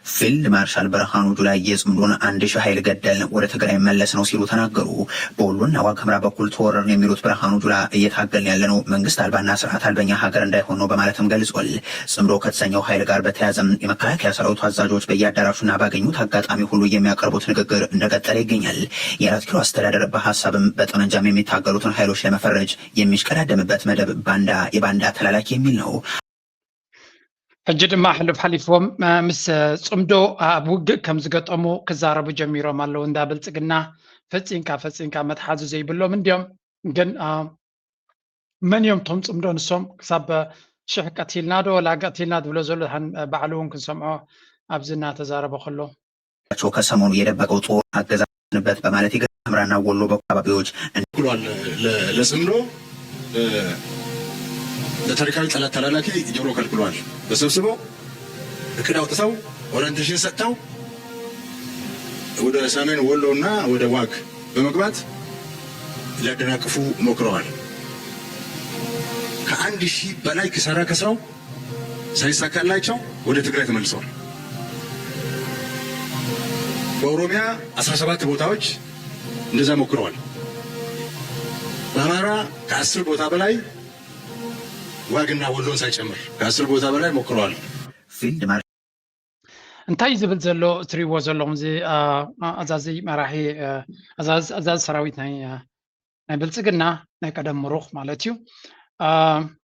ፊልድ ማርሻል ብርሃኑ ጁላ የጽምዶን 1000 ኃይል ገደልን ወደ ትግራይ መለስ ነው ሲሉ ተናገሩ። በወሎና ዋግ ኽምራ በኩል ተወረርን የሚሉት ብርሃኑ ጁላ እየታገልን ያለነው መንግስት አልባና ስርዓት አልበኛ ሀገር እንዳይሆን ነው በማለትም ገልጿል። ጽምዶ ከተሰኘው ኃይል ጋር በተያያዘም የመከላከያ ሰራዊቱ አዛዦች በየአዳራሹና ባገኙት አጋጣሚ ሁሉ የሚያቀርቡት ንግግር እንደቀጠለ ይገኛል። የአራት ኪሎ አስተዳደር በሀሳብም በጠመንጃም የሚታገሉትን ኃይሎች ለመፈረጅ የሚሽቀዳደምበት መደብ ባንዳ የባንዳ ተላላኪ የሚል ነው። ሕጂ ድማ ሓሊፎም ምስ ጽምዶ ኣብ ውግእ ከም ዝገጠሙ ክዛረቡ ጀሚሮም ኣለዉ። እንዳ ብልጽግና ፈፂንካ መትሓዚ ዘይብሎም እንዲኦም ግን መን እዮም ቶም ጽምዶ ንሶም ክሳብ 1000 ቀቲልና ዶ ወላ ቀቲልና ዝብሎ ዘሎ ባዕሉ እውን ክንሰምዖ ኣብዚ እናተዛረበ ከሎ ከሰሞኑ የደበቀው ጦር አገዛዝንበት በማለት የኽምራና ወሎ በአካባቢዎች ብሏል። ለጽምዶ ለታሪካዊ ጠላት ተላላኪ ጆሮ ከልክሏል። በሰብስበው እቅድ አውጥተው ኦሪንቴሽን ሰጥተው ወደ ሰሜን ወሎና ወደ ዋግ በመግባት ሊያደናቅፉ ሞክረዋል። ከ1000 በላይ ኪሳራ ከስረው ሳይሳካላቸው ወደ ትግራይ ተመልሰዋል። በኦሮሚያ 17 ቦታዎች እንደዛ ሞክረዋል። በአማራ ከ10 ቦታ በላይ ዋግና ወሎን ሳይጨምር ከ10 ቦታ በላይ ሞክረዋል። ፊልድ እንታይ ዝብል ዘሎ እትሪእዎ ዘለኹም እዚ ኣዛዚ መራሒ ኣዛዚ ሰራዊት ናይ ብልጽግና ናይ ቀደም ምሩኽ ማለት እዩ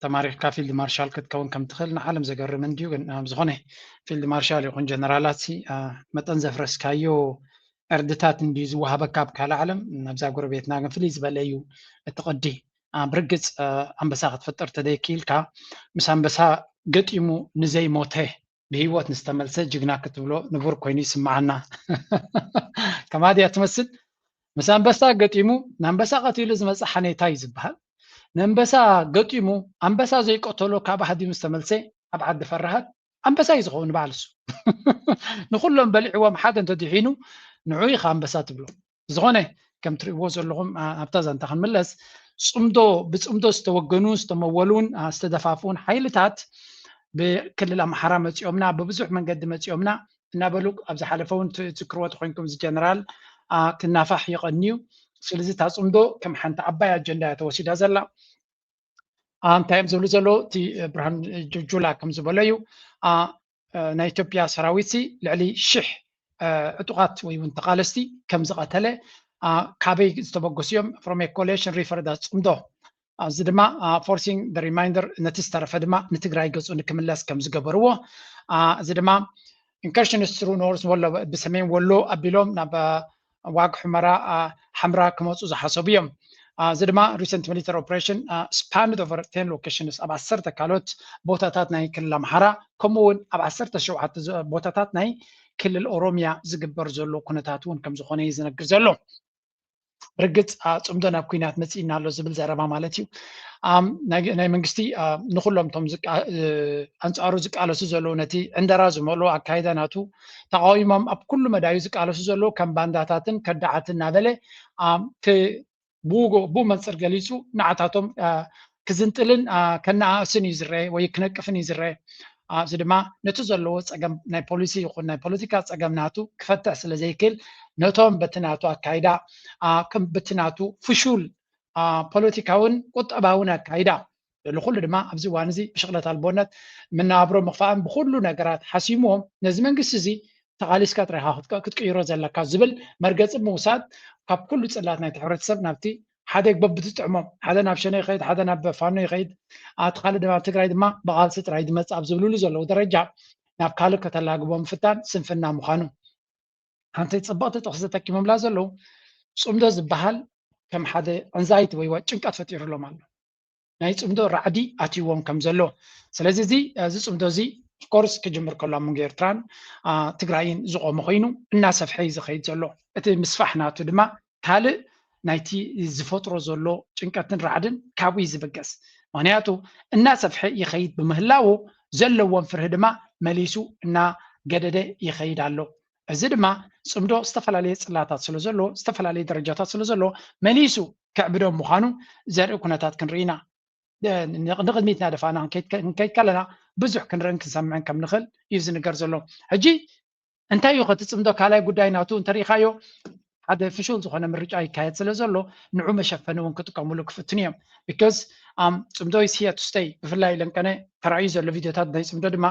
ተማሪኽካ ፊልድ ማርሻል ክትከውን ከም ትኽእል ንዓለም ዘገርም እንድዩ። ግን ዝኾነ ፊልድ ማርሻል ይኹን ጀነራላት መጠን ዘፍረስካዮ ዕርድታት እንድዩ ዝወሃበካ ኣብ ካልእ ዓለም ኣብዛ ጎረቤትና ግን ፍልይ ዝበለ እዩ እቲ ቅዲ። ብርግጽ ኣንበሳ ክትፈጥር ተደይኪልካ ምስ ኣንበሳ ገጢሙ ንዘይሞተ ብሂወት ንዝተመልሰ ጅግና ክትብሎ ንቡር ኮይኑ ይስምዓና። ከማድያ ትመስል ምስ ኣንበሳ ገጢሙ ንኣንበሳ ቀቲሉ ዝመፅእ ሓኔታ እዩ ዝበሃል። ንኣንበሳ ገጢሙ ኣንበሳ ዘይቀተሎ ካብ ሃዲሙ ዝተመልሰ ኣብ ዓዲ ፈራሃት ኣንበሳ እዩ ዝኸውን በዓል እሱ። ንኩሎም በሊዕዎም ሓደ እንተድሒኑ ንዑ ኢኻ ኣንበሳ ትብሎ። ዝኾነ ከም ትርእይዎ ዘለኹም ኣብታ ዛንታ ክንምለስ ጽምዶ ብጽምዶ ዝተወገኑ ዝተመወሉን ዝተደፋፉን ሓይልታት ብክልል ኣምሓራ መፂኦምና ብብዙሕ መንገዲ መፂኦምና እናበሉ ኣብ ዝሓለፈውን ትዝክርዎ ኮይንኩም እዚ ጀነራል ክናፋሕ ይቐንዩ። ስለዚ እታ ጽምዶ ከም ሓንቲ ዓባይ ኣጀንዳ እያ ተወሲዳ ዘላ። እንታይ እዮም ዝብሉ ዘለዉ እቲ ብርሃን ጁላ ከም ዝበሎ እዩ ናይ ኢትዮጵያ ሰራዊት ልዕሊ 1000 ዕጡቃት ወይ እውን ተቃለስቲ ከም ዝቐተለ ካበይ ዝተበገሱ እዮም ፍሮም ኮሌሽን ሪፈርዳ ጽምዶ። እዚ ድማ ፎርሲንግ ደ ሪማይንደር ነቲ ዝተረፈ ድማ ንትግራይ ገጹ ንክምለስ ከም ዝገበርዎ እዚ ድማ ኢንከርሽንስ ትሩ ኖርዝ ወሎ ብሰሜን ወሎ ኣቢሎም ናብ ዋግ ሑመራ ሓምራ ክመፁ ዝሓሰቡ እዮም። እዚ ድማ ሪሰንት ሚሊተሪ ኦፕሬሽን ስፓንድ ኦቨር 10 ሎኬሽንስ ኣብ 10 ካልኦት ቦታታት ናይ ክልል ኣምሓራ ከምኡውን ኣብ 17 ቦታታት ናይ ክልል ኦሮሚያ ዝግበር ዘሎ ኩነታት እውን ከም ዝኾነ እዩ ዝነግር ዘሎ። ርግጽ ጽምዶ ናብ ኩናት መፂና ኣሎ ዝብል ዘረባ ማለት እዩ። ናይ መንግስቲ ንኩሎም ቶም ኣንጻሩ ዝቃለሱ ዘለዉ ነቲ ዕንደራ ዝመልኦ ኣካይዳ ናቱ ተቃዊሞም ኣብ ኩሉ መዳዩ ዝቃለሱ ዘለዉ ከም ባንዳታትን ከዳዓትን እናበለ ብመንፅር ገሊፁ ንዓታቶም ክዝንጥልን ከነኣእስን እዩ ዝረአ ወይ ክነቅፍን እዩ ዝረአ። እዚ ድማ ነቲ ዘለዎ ፀገም ናይ ፖሊሲ ይኹን ናይ ፖለቲካ ፀገም ናቱ ክፈትሕ ስለ ዘይክእል ነቶም በቲ ናቱ ኣካይዳ ከም በቲ ናቱ ፍሹል ፖለቲካውን ቁጠባውን ኣካይዳ ኩሉ ድማ ኣብዚ እዋን እዚ ብሽቕለት ኣልቦነት መናብሮ ምኽፋእን ብኩሉ ነገራት ሓሲሞም ነዚ መንግስቲ እዚ ተቃሊስካ ጥራይካ ክትቅይሮ ዘለካ ዝብል መርገፂ ምውሳድ ካብ ኩሉ ፅላት ናይቲ ሕብረተሰብ ናብቲ ሓደ በብትጥዕሞም ሓደ ናብ ሸነ ይኸይድ ሓደ ናብ ፋኖ ይኸይድ እቲ ካልእ ድማ ትግራይ ድማ ብቃልሲ ጥራይ ዝመፅእ ኣብ ዝብልሉ ዘለዉ ደረጃ ናብ ካልእ ከተላግቦም ምፍታን ስንፍና ምዃኑ ሓንቲ ፅብቕቲ ጥቕሲ ተጠቂሞምላ ዘለዉ ጽምዶ ዝበሃል ከም ሓደ አንዛይቲ ወይ ጭንቀት ፈጢሩሎም ኣሎ። ናይ ጽምዶ ራዕዲ ኣትይዎም ከም ዘሎ። ስለዚ እዚ ጽምዶ እዚ ኮርስ ክጅምር ከሎ ኣብ መንጎ ኤርትራን ትግራይን ዝቆመ ኮይኑ እናሰፍሐ እዩ ዝኸይድ ዘሎ። እቲ ምስፋሕ ናቱ ድማ ካልእ ናይቲ ዝፈጥሮ ዘሎ ጭንቀትን ራዕድን ካብኡ ዝብገስ ምክንያቱ እናሰፍሐ ይኸይድ ብምህላው ዘለዎም ፍርህ ድማ መሊሱ እናገደደ ይኸይድ ኣሎ። እዚ ድማ ጽምዶ ዝተፈላለየ ፅላታት ስለ ዘሎ ዝተፈላለየ ደረጃታት ስለ ዘሎ መሊሱ ክዕብዶም ምዃኑ ዘርኢ ኩነታት ክንርኢና ንቅድሚት እናደፋና ክንከይድ ከለና ብዙሕ ክንርኢን ክንሰምዕን ከም ንኽእል እዩ ዝንገር ዘሎ። ሕጂ እንታይ እዩ ከትፅምዶ ካልኣይ ጉዳይ ናቱ እንተሪኢኻዮ ሓደ ፍሹል ዝኾነ ምርጫ ይካየድ ስለ ዘሎ ንዑ መሸፈኒ እውን ክጥቀምሉ ክፍትን እዮም ቢካዝ ፅምዶ is here to stay ብፍላይ ለንቀነ ተራእዩ ዘሎ ቪድዮታት ናይ ፅምዶ ድማ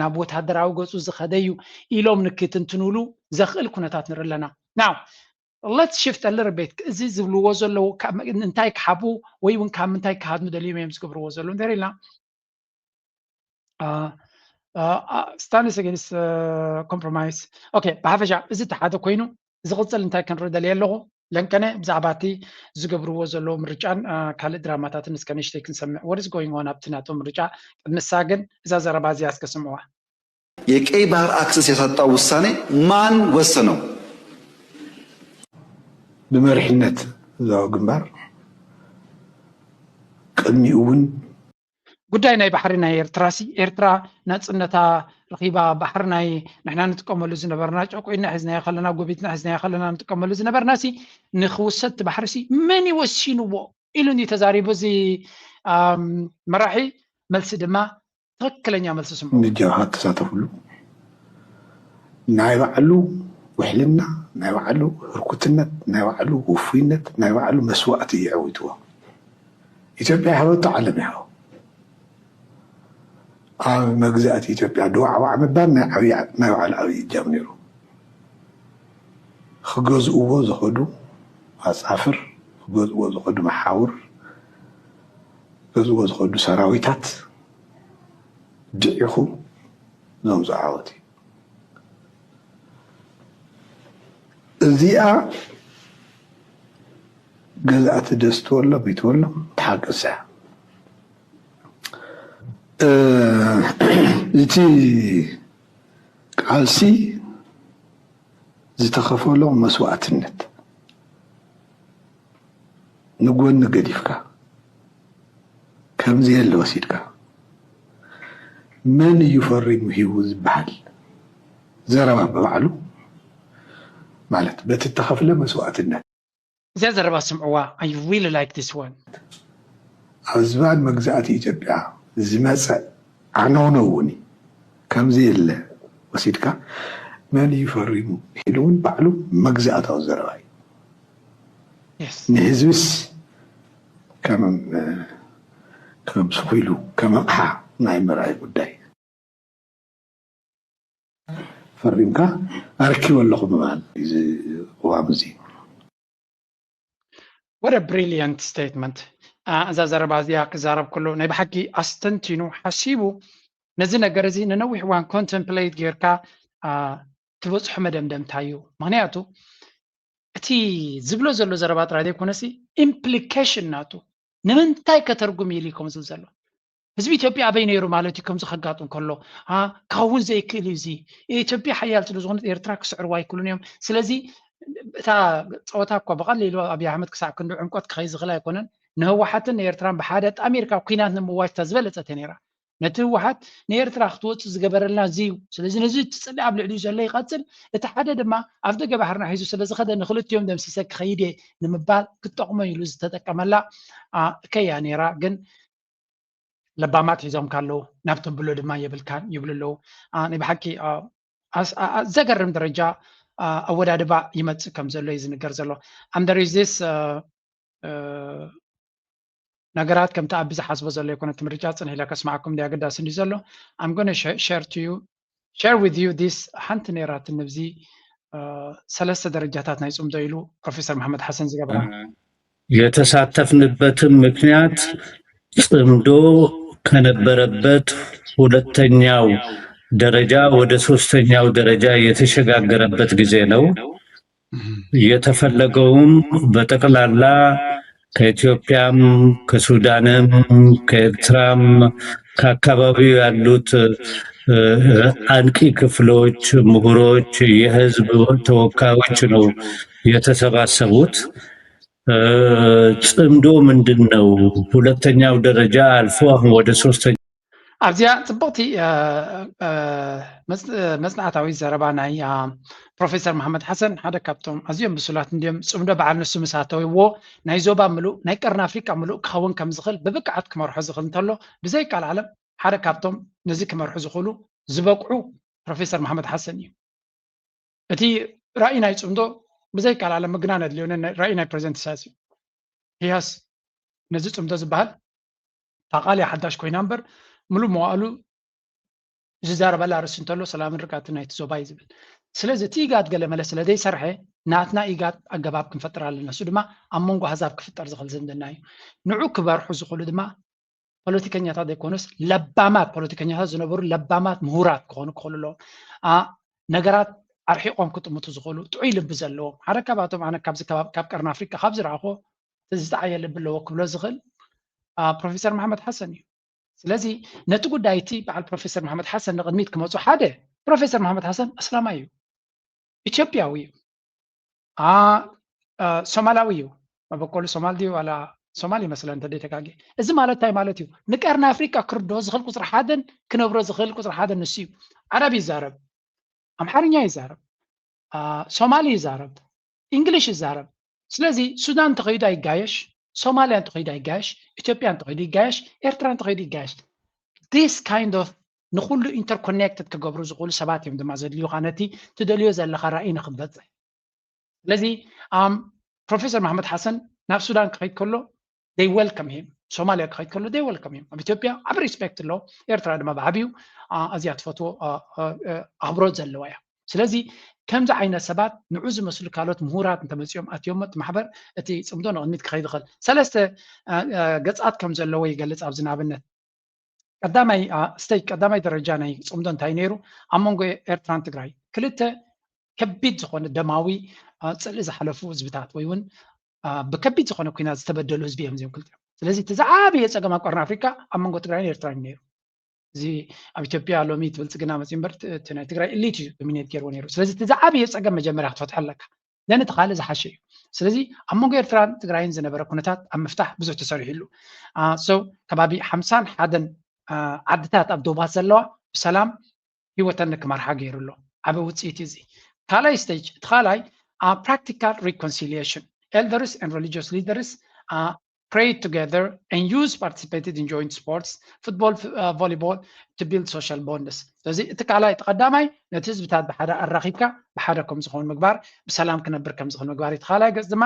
ናብ ወታደራዊ ገፁ ዝኸደ እዩ ኢሎም ንክትንትንሉ ዘኽእል ኩነታት ንርኢ ኣለና ናው let's shift a little bit እዚ ዝብልዎ ዘለዉ እንታይ ክሓቡ ወይ እውን ካብ ምንታይ ክሃድሙ ደልዮም እዮም ዝገብርዎ ዘለዉ እንተሪኢልና stanless against compromise okay ብሓፈሻ እዚ ተሓደ ኮይኑ ዝቕፅል እንታይ ክንርኢ ደልየ ኣለኹ ለንቀነ ብዛዕባ እቲ ዝገብርዎ ዘለዉ ምርጫን ካልእ ድራማታትን እስከ ንእሽተይ ክንሰምዕ what is going on ኣብቲ ናቶም ምርጫ ቅድምሳ ግን እዛ ዘረባ እዚኣ እስከ ስምዕዋ የቀይ ባህር አክሰስ የሰጠው ውሳኔ ማን ወሰነው? بمرحلة ذو جنبار قدمي እውን ጉዳይ ናይ ባሕሪ ናይ ኤርትራሲ ኤርትራ ናጽነታ ረኺባ ባሕሪ ናይ ንሕና ንጥቀመሉ ዝነበርና ጨቆይና ሒዝናዮ ከለና ጎቢትና ሒዝናዮ ከለና ንጥቀመሉ ዝነበርናሲ ንኽውሰት ባሕርሲ መን ይወሲንዎ ኢሉ እንዲ ተዛሪቡ እዚ መራሒ መልሲ ድማ ትክክለኛ መልሲ ስምዑ ንጃሃት ተሳተፍሉ ናይ ባዕሉ ውሕልና ናይ ባዕሉ ህርኩትነት ናይ ባዕሉ ውፉይነት ናይ ባዕሉ መስዋዕቲ ይዕውትዎ ኢትዮጵያ ሃወት ዓለም ያው ኣብ መግዛእቲ ኢትዮጵያ ድዋዕዋዕ ምባል ናይ ባዕሉ ዓብዪ እጃም ነይሩ ክገዝእዎ ዝኸዱ ኣፃፍር ክገዝእዎ ዝኸዱ መሓውር ክገዝእዎ ዝኸዱ ሰራዊታት ድዒኹ ዘምፅኡ ዓወት እዩ እዚኣ ገዛእቲ ደስ ትበሎ ቤትበሎ ተሓቅሳ እቲ ቃልሲ ዝተኸፈሎ መስዋዕትነት ንጎኒ ገዲፍካ ከምዚ የለ ወሲድካ መን እዩ ፈሪሙ ሂቡ ዝበሃል ዘረባ በባዕሉ ማለት በትተኸፍለ መስዋዕትነት እዚኣ ዘረባ ስምዕዋ I really like this one ኣብ ዝባን መግዛእቲ ኢትዮጵያ ዝመፅእ ዓነውነ እውን ከምዚ የለ ወሲድካ መን እዩ ፈሪሙ ኢሉ እውን ባዕሉ መግዛእታዊ ዘረባ እዩ ንህዝብስ ከም ስኺሉ ከም ኣቕሓ ናይ ምርኣይ ጉዳይ ፈሪምካ ኣረኪቦ ኣለኹ ምባል እዚ ቅዋም እዚ what a brilliant statement እዛ ዘረባ እዚኣ ክዛረብ ከሎ ናይ ብሓቂ ኣስተንቲኑ ሓሲቡ ነዚ ነገር እዚ ንነዊሕ እዋን ኮንተምፕሌት ጌርካ ትበፅሖ መደምደምታ እዩ ምክንያቱ እቲ ዝብሎ ዘሎ ዘረባ ጥራይ ዘይኮነሲ ኢምፕሊኬሽን ናቱ ንምንታይ ከተርጉም ኢሉ ከም ዝብል ዘሎ ህዝቢ ኢትዮጵያ ኣበይ ነይሩ ማለት እዩ ከምዚ ከጋጥም ከሎ ካብውን ዘይክእል እዚ ኢትዮጵያ ሓያል ስለ ዝኾነት ኤርትራ ክስዕርዋ ኣይክእሉን እዮም ስለዚ እታ ፀወታ እኳ ብቐሊሉ ኣብዪ ኣሕመድ ክሳዕ ክንዲ ዕምቆት ክኸይ ዝኽእል ኣይኮነን ንህወሓትን ንኤርትራን ብሓደ ጣሚርካ ኩናት ንምዋጅታ ዝበለፀት ነይራ ነቲ ህወሓት ንኤርትራ ክትወፅእ ዝገበረልና እዚ እዩ ስለዚ ነዚ ትፅሊ ኣብ ልዕሊኡ ዘሎ ይቐፅል እቲ ሓደ ድማ ኣብ ደገ ባሕርና ሒዙ ስለዝኸደ ንክልቲኦም ደምሲሰ ክኸይድ እየ ንምባል ክጠቕሞ ኢሉ ዝተጠቀመላ ከያ ነይራ ግን ለባማት ሒዞም ካለው ናብቶም ብሎ ድማ የብልካን ይብሉ ኣለዉ ናይ ብሓቂ ዘገርም ደረጃ ኣወዳድባ ይመፅእ ከም ዘሎ እዩ ዝንገር ዘሎ there is this ነገራት ከምቲ ኣብ ዝሓስቦ ዘሎ ይኮነ እቲ ምርጫ ፅንሕ ኢለ ከስማዓኩም ዲ ኣገዳሲ እንዲ ዘሎ I'm going to share with you this ሓንቲ ነይራት ንብዚ ሰለስተ ደረጃታት ናይ ፅምዶ ኢሉ ፕሮፌሰር መሐመድ ሓሰን ዝገበራ የተሳተፍንበትም ምክንያት ጽምዶ ከነበረበት ሁለተኛው ደረጃ ወደ ሶስተኛው ደረጃ የተሸጋገረበት ጊዜ ነው። የተፈለገውም በጠቅላላ ከኢትዮጵያም ከሱዳንም ከኤርትራም ከአካባቢው ያሉት አንቂ ክፍሎች፣ ምሁሮች፣ የህዝብ ተወካዮች ነው የተሰባሰቡት። ጽምዶ ምንድነው? ሁለተኛው ደረጃ አልፎ አሁን ወደ ሶስተኛው ኣብዚያ ጽቡቕቲ መጽናዕታዊ ዘረባ ናይ ፕሮፌሰር መሐመድ ሓሰን ሓደ ካብቶም ኣዝዮም ብሱላት እንዲኦም ጽምዶ በዓል ንሱ ምሳተውዎ ናይ ዞባ ምሉእ ናይ ቀርኒ ኣፍሪካ ምሉእ ክኸውን ከም ዝኽእል ብብቅዓት ክመርሖ ዝኽእል እንተሎ ብዘይ ቃል ዓለም ሓደ ካብቶም ነዚ ክመርሑ ዝኽእሉ ዝበቅዑ ፕሮፌሰር መሐመድ ሓሰን እዩ። أتي رأينا يصمدو بزي قال على مجنانة ليون رأينا بريزنت ساسي هياس نزل صمدو زبال تقالي حداش كوي نمبر ملو موالو زارب على رسنتلو سلام ركعتنا يتزوباي زبل سلازي تيغات قال ملا سلادي سرحه ناتنا ايغات اغباب كنفطر علينا سو دما امونغو حساب كفطر زخل زندناي نعو كبار حزو خلو دما ፖለቲከኛታት አይኮኑስ ለባማት ፖለቲከኛታት ዝነበሩ ለባማት ምሁራት ክኾኑ ክኽእሉ ነገራት ኣርሒቆም ክጥምቱ ዝኽእሉ ጥዑይ ልቢ ዘለዎም ሓደ ካብኣቶም ኣነ ካብዚ ካብ ቀርኒ ኣፍሪካ ካብ ዝረኣኾ ዝተዓየ ልቢ ኣለዎ ክብሎ ዝኽእል ፕሮፌሰር መሓመድ ሓሰን እዩ ስለዚ ነቲ ጉዳይ እቲ በዓል ፕሮፌሰር መሓመድ ሓሰን ንቅድሚት ክመፁ ሓደ ፕሮፌሰር መሓመድ ሓሰን እስላማይ እዩ ኢትዮጵያዊ እዩ ሶማላዊ እዩ መበቆሉ ሶማል ድዩ ዋላ ሶማሊ مثلا ተደተካገ እዚ ማለት ታይ ማለት እዩ ንቀርና ኣፍሪካ ክርዶ ዝኽእል ቁፅሪ ሓደን ክነብሮ ዝኽእል ቁፅሪ ሓደን ንሱ እዩ ዓረቢ ይዛረብ ኣምሓርኛ ይዛረብ ሶማሊ ይዛረብ እንግሊሽ ይዛረብ ስለዚ ሱዳን ተኸይዱ ኣይጋየሽ ሶማሊያ ተኸይዱ ኣይጋየሽ ኢትዮጵያ ተኸይዱ ይጋየሽ ኤርትራ ተኸይዱ ይጋየሽ this kind of ንኹሉ ኢንተርኮኔክትድ ክገብሩ ዝኽእሉ ሰባት እዮም ድማ ዘድልዩ ኻነቲ ትደልዮ ዘለኻ ራእይ ንኽበፅሕ ስለዚ ፕሮፌሰር መሓመድ ሓሰን ናብ ሱዳን ክኸይድ ከሎ they welcome him Somalia ክኸይድ ከሎ they welcome him ኣብ ኢትዮጵያ ዓብ ሪስፔክት ኣሎ ኤርትራ ድማ ብዓብዩ ኣዝያ ትፈትዎ ኣኽብሮት ዘለዋ እያ ስለዚ ከምዚ ዓይነት ሰባት ንዑ ዝመስሉ ካልኦት ምሁራት እንተመፅኦም ኣትዮም ማሕበር እቲ ፅምዶ ንቕድሚት ክኸይድ ይኽእል ሰለስተ ገፃት ከም ዘለዎ ይገልፅ ኣብዚ ንኣብነት ቀዳማይ ደረጃ ናይ ፅምዶ እንታይ ነይሩ ኣብ መንጎ ኤርትራን ትግራይ ክልተ ከቢድ ዝኾነ ደማዊ ፅልኢ ዝሓለፉ ህዝብታት ወይ እውን بكبيت زخونه كوينات تبدلوا حزبيهم زي كلهم ስለዚህ ተዛዓብየ ፀገም ኣብ ቀርኒ ኣፍሪካ ኣብ መንጎ ትግራይን ኤርትራን ነይሩ እዚ ኣብ ኢትዮጵያ ሎሚ ትብልጽግና መፂምበር ናይ ትግራይ ኤሊት ዶሚኔት ገይርዎ ነይሩ ስለዚ ተዛዓብየ ፀገም መጀመርያ ክትፈትሐለካ ለነ ተኻለ ዝሓሸ እዩ ስለዚ ኣብ መንጎ ኤርትራን ትግራይን ዝነበረ ኩነታት ኣብ ምፍታሕ ብዙሕ ተሰሪሑሉ ከባቢ 51 ዓድታት ኣብ ዶባት ዘለዋ ብሰላም ሂወተን ክመርሓ ገይሩሎ ዓበ ውፅኢት እዚ ካልኣይ ስቴጅ እቲ ካልኣይ practical reconciliation elders and religious leaders prayed together and participated in joint sports, football, volleyball to build social bonds. ስለዚ እቲ ካልኣይ ተቀዳማይ ነቲ ህዝብታት ብሓደ ኣራኺብካ ብሓደ ከም ዝኾኑ ምግባር ብሰላም ክነብር ከም ዝኾኑ ምግባር እቲ ካልኣይ ገጽ ድማ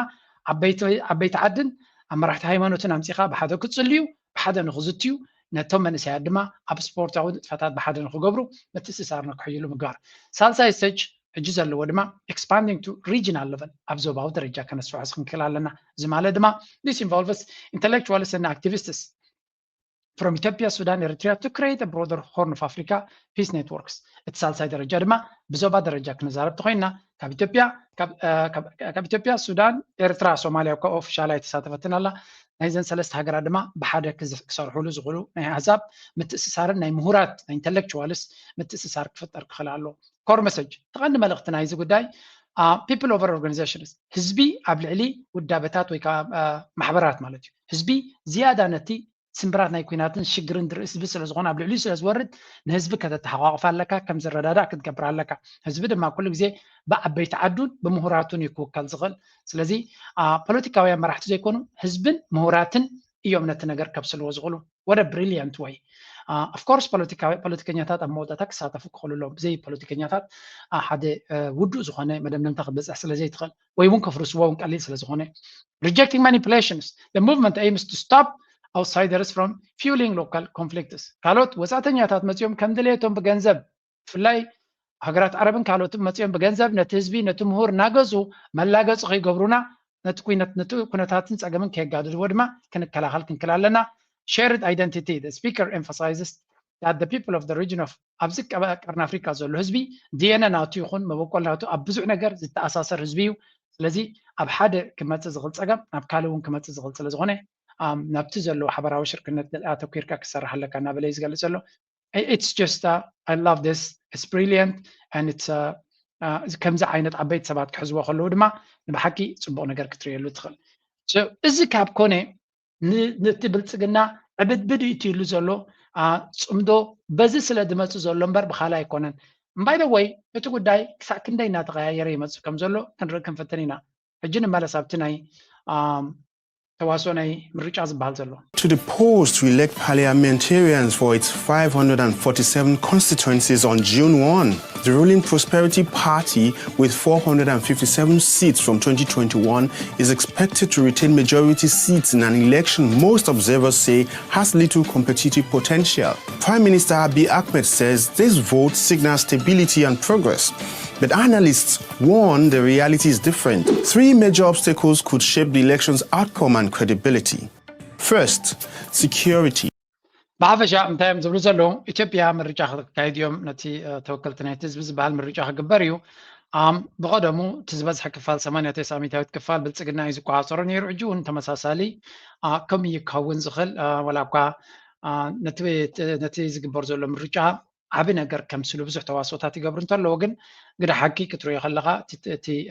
ዓበይቲ ዓድን ኣመራሕቲ ሃይማኖትን ኣምፂኻ ብሓደ ክጽልዩ ብሓደ ንኽዝትዩ ነቶም መንእሰያት ድማ ኣብ ስፖርታዊ ንጥፈታት ብሓደ ንኽገብሩ ምትእስሳር ንክሕይሉ ምግባር ሳልሳይ ስቴጅ ሕጂ ዘለዎ ድማ expanding to regional level ኣብ ዞባዊ ደረጃ ከነስፋዕስ ክንክእል ኣለና እዚ ማለት ድማ this involves intellectuals and activists from Ethiopia, Sudan, Eritrea to create a broader Horn of Africa peace networks እቲ ሳልሳይ ደረጃ ድማ ብዞባ ደረጃ ክንዛረብ ተኾይና ካብ ኢትዮጵያ ሱዳን ኤርትራ ሶማሊያ ኦፊሻላዊ ተሳተፈትን ኣላ ናይዘን ሰለስተ ሃገራት ድማ ብሓደ ክሰርሕሉ ዝኽእሉ ናይ ኣሕዛብ ምትእስሳርን ናይ ምሁራት ናይ ኢንተሌክቹዋልስ ምትእስሳር ክፍጠር ክኽእል ኣሎ ኮር መሰጅ ተቐንዲ መልእኽቲ ናይዚ ጉዳይ people over organizations ህዝቢ ኣብ ልዕሊ ውዳበታት ወይ ከዓ ማሕበራት ማለት እዩ ህዝቢ ዝያዳ ነቲ ስምብራት ናይ ኩናትን ሽግርን ድርእስ ህዝቢ ስለ ዝኾነ ኣብ ልዕሊ ስለ ዝወርድ ንህዝቢ ከተተሓቋቕፋ ኣለካ ከም ዝረዳዳእ ክትገብር ኣለካ ህዝቢ ድማ ኩሉ ግዜ ብዓበይቲ ዓዱን ብምሁራቱን ይክውከል ዝኽእል ስለዚ ፖለቲካውያን መራሕቲ ዘይኮኑ ህዝብን ምሁራትን እዮም ነቲ ነገር ከብስልዎ ዝኽእሉ ወደ ብሪሊያንት ወይ of course ፖለቲከኛታት ኣብ መወዳእታ ክሳተፉ ክኽእሉ ኣለዎም ብዘይ ፖለቲከኛታት ሓደ ውዱእ ዝኾነ መደምደምታ ክትበፅሕ ስለዘይትኽእል ወይ እውን ከፍርስዎ እውን ቀሊል ስለ ዝኾነ rejecting manipulations the movement aims to stop outsiders from fueling local conflicts ካልኦት ወፃተኛታት መፅኦም ከም ድሌቶም ብገንዘብ ብፍላይ ሃገራት ዓረብን ካልኦትን መፅኦም ብገንዘብ ነቲ ህዝቢ ነቲ ምሁር ናገዙ መላገፂ ከይገብሩና ነቲ ኩነታትን ፀገምን ከየጋድልዎ ድማ ክንከላኸል ክንክእል ኣለና shared identity the speaker emphasizes that the people of the region of ኣብዚ ቀርኒ ኣፍሪካ ዘሎ ህዝቢ ዲኤንኤ ናቱ ይኹን መበቆል ናቱ ኣብ ብዙሕ ነገር ዝተኣሳሰር ህዝቢ እዩ ስለዚ ኣብ ሓደ ክመፅእ ዝኽእል ፀገም ናብ ካልእ እውን ክመፅእ ዝኽእል ስለ ዝኾነ ናብቲ ዘለዎ ሓበራዊ ሽርክነት ኣተኲርካ ክሰርሕ ኣለካ እናበለ እዩ ዝገልፅ ዘሎ it's just I love this it's brilliant and it's ከምዚ ዓይነት ዓበይቲ ሰባት ክሕዝቦ ከለዉ ድማ ንብሓቂ ፅቡቕ ነገር ክትርእየሉ ትኽእል እዚ ካብ ኮነ ነቲ ብልፅግና ዕብድብድ ኢትይሉ ዘሎ ፅምዶ በዚ ስለ ድመፅእ ዘሎ እምበር ብኻልእ ኣይኮነን by the way እቲ ጉዳይ ክሳዕ ክንደይ እናተቐያየረ ይመፅእ ከም ዘሎ ክንርኢ ክንፍትን ኢና ሕጂ ንመለስ ኣብቲ ናይ تواسوني مريجا زبال زلو. To the polls to elect parliamentarians for its 547 constituencies on June 1. The ruling Prosperity Party, with 457 seats from 2021, is expected to retain majority seats in an election most observers say has little competitive potential. Prime Minister Abiy Ahmed says this vote signals stability and progress. But analysts warn the reality is different. Three major obstacles could shape the election's outcome and credibility. First, security. بعفشا متايم زبلو زلو إثيوبيا مريجا كايديوم نتي توكلتنا تزبز بال مريجا خبريو بقدمو تزبز حكفال 8 كفال بالتسقنا يزكو عصرون يرجون تمساسالي كم يكون زخل ولا بقى نتي زغبر زلو مريجا عبي نجر كم سلو بزح تواصلات يقبرن تلو وجن قد حكي كترو يخلقها تي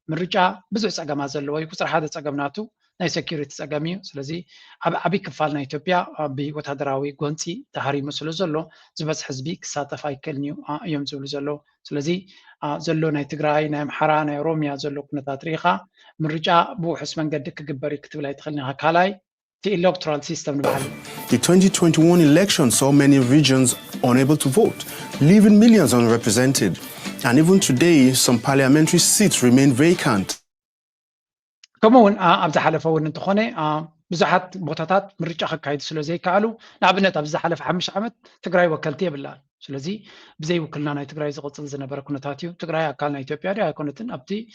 مريجا بزح سقما زلو يكسر حدا سقمناتو ናይ ሴኩሪቲ ፀገም እዩ ስለዚ ዓብይ ክፋል ናይ ኢትዮጵያ ብወታደራዊ ጎንፂ ተሃሪሙ ስለ ዘሎ ዝበዝሕ ህዝቢ ክሳተፍ ኣይከልን እዮም ዝብሉ ዘሎ ስለዚ ዘሎ ናይ ትግራይ ናይ ኣምሓራ ናይ ኦሮሚያ ዘሎ ኩነታት ሪኢኻ ምርጫ ብውሕስ መንገዲ ክግበር ክትብል ኣይትኽእልን ኢኻ ካልኣይ እቲ ኤሌክቶራል ሲስተም ንበሃል The 2021 election saw many regions unable to vote, leaving millions unrepresented. And even today, some parliamentary seats remain vacant. كمون أبز حلف أول نتخوني بزحت بوتاتات مرجع كايد سلزي كعلو نعبنا أبز حلف حمش عمد تقرأي وكلتي بالله سلزي بزي وكلنا ناي تقرأي زغط زنا بركنا تاتيو تقرأي أكلنا إثيوبيا رأي كونتن أبتي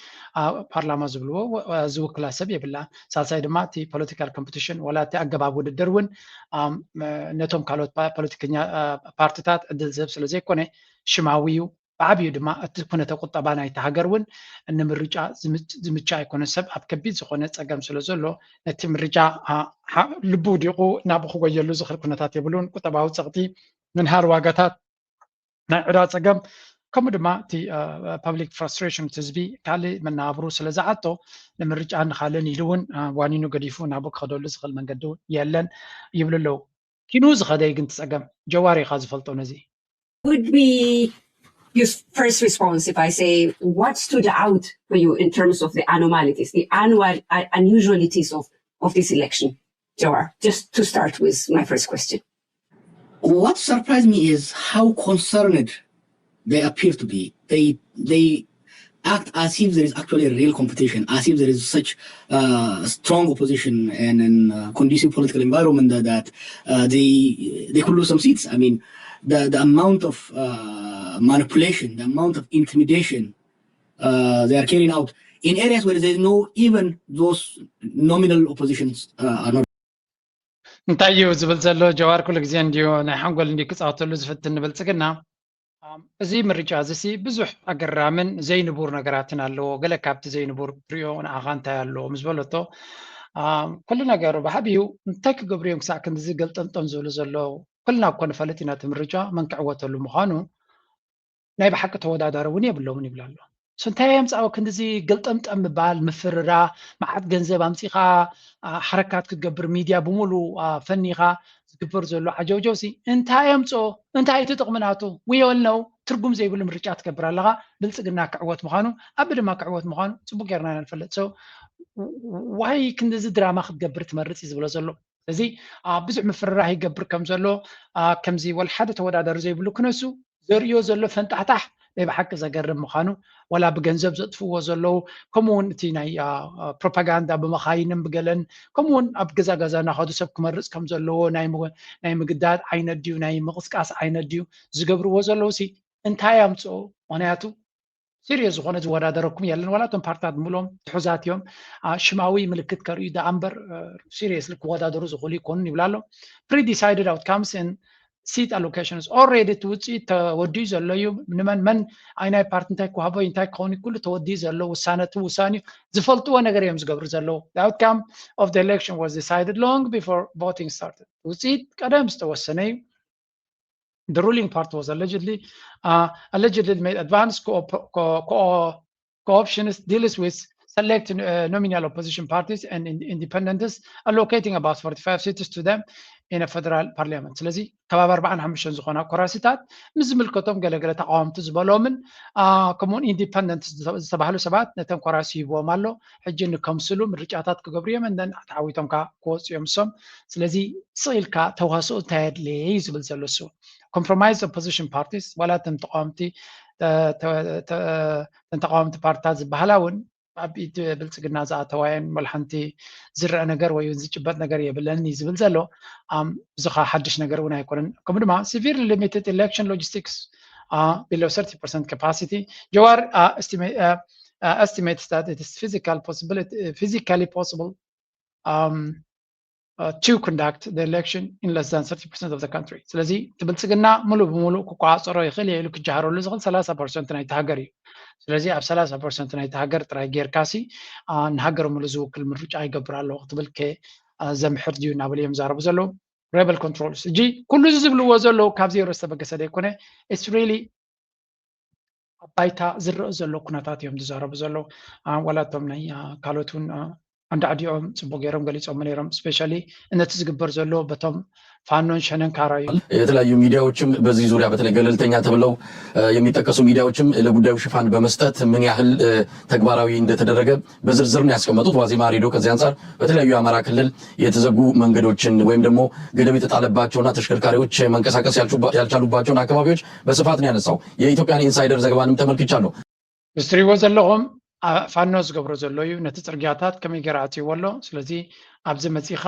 برلمان زبلوا زوج كلا سبيه بالله سالسايد ما تي political competition ولا تأجب عبود الدرون نتوم كالوت political بارتيات الدلزب سلزي كونه شماويو بعبي دما تكون تقطع بنا يتهجرون إن مرجع زمتشا يكون سب أب كبير زخونة أجمع سلزلو نتي مرجع لبودي قو نابخو يلو زخر كنا تاتيبلون كتباو تغطي من هالواجتات نعرض أجمع كم دما تي public frustration تزبي كالي من نابرو سلزعته لمرجع نخالن يلون وانينو قديفون نابك خدول زخل من قدو يلن يبللو كينوز خداي كنت أجمع جواري خازفلتو نزي would be your first response if I say what stood out for you in terms of the anomalies, the unusualities of this election? Jawar, just to start with my first question. What surprised me is how concerned they appear to be. They act as if there is actually a real competition, as if there is such strong opposition and a conducive political environment that they could lose some seats. I mean, the amount of manipulation, the amount of intimidation they are carrying out in areas where there is no even those nominal oppositions are not. نتايو زبل زلو جوار كل جزين ديو نحنقول إني كسرت اللي زفت النبل سكنا زي مرجع زي بزح أجرامن زي نبور نجاراتنا اللو قال كابت زي نبور بريو أغانتا اللو مزبلته كلنا جارو بحبيو نتاك جبريو كساكن زي قلت أنتم زلو كلنا كنا فلتنا تمرجع من كعوته اللي مخانو نايب حق تودادار وني بلو مني بلالو سنتاي أمس كندزي قلت أم بال مفررة معاد جنزب أمسيخا حركات كتجبر ميديا بمولو فنيخا كبر زلو عجوجوسي انتاي انتاي تتقمناتو we all know ترجم زي بقول مرجعات كبر لها بلصقنا كعوت مخانو أبدا ما كعوت مخانو تبغى كرنا نفلت so why كندزي دراما كتجبر تمرس يزبل زلو زي بزع مفررة هي جبر كم زلو كم زي والحدث تودادار زي بلو كنسو زريو زلو فنتحتح بحق زجرب مخانو ولا بجنزب زطفو زلو كمون تيناي بروباغندا بمخاينم بقلن كمون أبجزا جزا ناخذ سب كمرس كم زلو ناي مقداد عين ديو ناي مقصقاس عين ديو زجبرو زلو سي انتهى أمسو ونياتو سيريز غونة ودادركم يلن ولا تم بارتاد مولهم تحوزات يوم شماوي ملكت كريدا أمبر سيريز لك ودادرو زغولي كون يبلالو pre-decided outcomes in seat allocations already توتي تودي زلو يوم من أين بارتن تاي كوهابا ينتاي كوني كل تودي زلو وساني زفلتو ونقر يوم زغبر زلو the outcome of the election was decided long before voting started توتي كدام استوسني the ruling part was allegedly made advanced co-options deals with select nominal opposition parties and independents, allocating about 45 seats to them in a federal parliament ስለዚህ ከባብ 45 ዝኾና ኮራሲታት ምስ ምልከቶም ገለገለ ተቃዋምቲ ዝበሎምን ከምኡን ኢንዲፐንደንት ዝተባህሉ ሰባት ነተን ኮራሲ ይቦም ኣሎ ሕጂ ንከምስሉ ምርጫታት ክገብሩ እዮም እንደን ተዓዊቶም ካ ክወፅዮም ሶም ስለዚ ስኢልካ ተዋስኦ እንታየድልይ ዝብል ዘሎ እሱ compromise opposition parties ولا ተቃዋምቲ ፓርቲታት ዝበሃላውን ኣብ ኢድ ብልጽግና ዝኣተዋየን መልሓንቲ ዝርአ ነገር ወይ ዝጭበጥ ነገር የብለኒ ዝብል ዘሎ ዝኻ ሓድሽ ነገር እውን ኣይኮነን ከምኡ ድማ severely limited election logistics below 30% capacity Jawar estimates that it is physically possible to conduct the election in less than 30% of the country ስለዚህ ብልጽግና ሙሉ በሙሉ ክቋጽሮ ይኽእል የኢሉ ክጃሃረሉ ዝኽእል 30% ናይ ተሃገር እዩ ስለዚህ ኣብ 30% ናይ ተሃገር ጥራይ ጌርካሲ ንሃገር ሙሉ ዝውክል ምርጫ ይገብር ኣለዎ ክትብል ዘምሕር ድዩ እናበሉ እዮም ዛረቡ ዘለዉ rebel controls እጂ ኩሉ ዝብልዎ ዘለዉ ካብ ዜሮ ዝተበገሰ ደይኮነ it's really ኣባይታ ዝርአ ዘሎ ኩነታት እዮም ዝዛረቡ ዘለዉ ወላቶም ናይ ካልኦትን عند عديهم سبوغيرهم قال يسمون يرم سبيشالي إن تزجبر زلوا بتم فانون شنن كاراي የተለያዩ ሚዲያዎችም በዚህ ዙሪያ በተለይ ገለልተኛ ተብለው የሚጠቀሱ ሚዲያዎችም ለጉዳዩ ሽፋን በመስጠት ምን ያህል ተግባራዊ እንደተደረገ በዝርዝር ነው ያስቀመጡት ዋዜማ ሬዲዮ ከዚህ አንፃር በተለያዩ የአማራ ክልል የተዘጉ መንገዶችን ወይም ደግሞ ገደብ የተጣለባቸውና ተሽከርካሪዎች መንቀሳቀስ ያልቻሉባቸውን አካባቢዎች በስፋት ነው ያነሳው የኢትዮጵያን ኢንሳይደር ዘገባንም ተመልክቻለሁ ስትሪዎ ዘለዎም ፋኖስ ገብሮ ዘሎ እዩ ነቲ ጽርግያታት ከመይ ገራቲ ወሎ ስለዚ ኣብዚ መጺኻ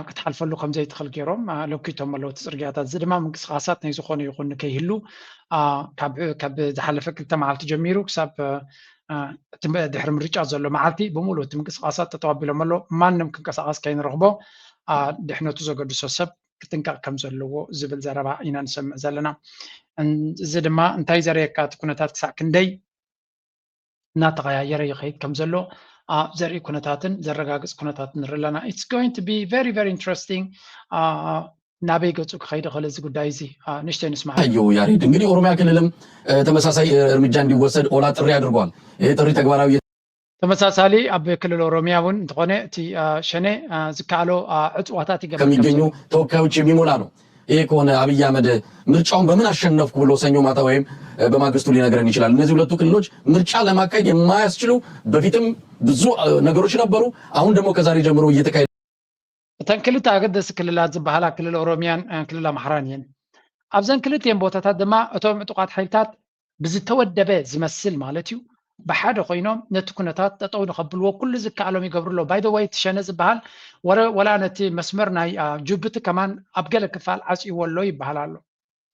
ክትሓልፈሉ ከም ዘይትኽእል ገይሮም ለኪቶም ኣለዉ ጽርግያታት እዚ ድማ ምንቅስቓሳት ናይ ዝኾነ ይኹን ከይህሉ ካብ ዝሓለፈ ክልተ መዓልቲ ጀሚሩ ክሳብ ድሕሪ ምርጫ ዘሎ መዓልቲ ብምሉእ እቲ ምንቅስቓሳት ተጠዋቢሎም ኣሎ ማንም ክንቀሳቐስ ከይንረኽቦ ድሕነቱ ዘገድሶ ሰብ ክጥንቀቕ ከም ዘለዎ ዝብል ዘረባ ኢና ንሰምዕ ዘለና እዚ ድማ እንታይ ዘርእየካ እቲ ኩነታት ክሳዕ ክንደይ እናተቀያየረ ይኸይድ ከም ዘሎ ዘርኢ ኩነታትን ዘረጋግጽ ኩነታትን ንርለና it's going to be very very interesting ናበይ ገጹ ክኸይድ ይኽእል እዚ ጉዳይ እዚ ንሽተይ ንስማ አዮ ያሬድ እንግዲህ ኦሮሚያ ክልልም ተመሳሳይ እርምጃ እንዲወሰድ ኦላ ጥሪ አድርጓል ይሄ ጥሪ ተግባራዊ ተመሳሳሊ ኣብ ክልል ኦሮሚያ እውን እንትኾነ እቲ ሸኔ ዝካሎ ዕጽዋታት ይገበ ከሚገኙ ተወካዮች የሚሞላ ነው ይሄ ከሆነ አብይ አህመድ ምርጫውን በምን አሸነፍኩ ብሎ ሰኞ ማታ ወይም በማግስቱ ሊነግረን ይችላል እነዚህ ሁለቱ ክልሎች ምርጫ ለማካሄድ የማያስችሉ በፊትም ብዙ ነገሮች ነበሩ አሁን ደግሞ ከዛሬ ጀምሮ እየተካሄደ ተንክልታ አገደስ ክልላት ዝበሃላ ክልል ኦሮሚያን ክልል አምሓራን ኣብዘን ክልተን ቦታታት ድማ እቶም ዕጡቃት ኃይልታት ብዝተወደበ ዝመስል ማለት እዩ بحد خوينهم نتكونات تطون خبلوا وكل زكالهم يقبروا باي ذا واي تشنز بحال ولا نتي مسمرنا جوبت كمان أبقى كفال عسي والله يبحالالو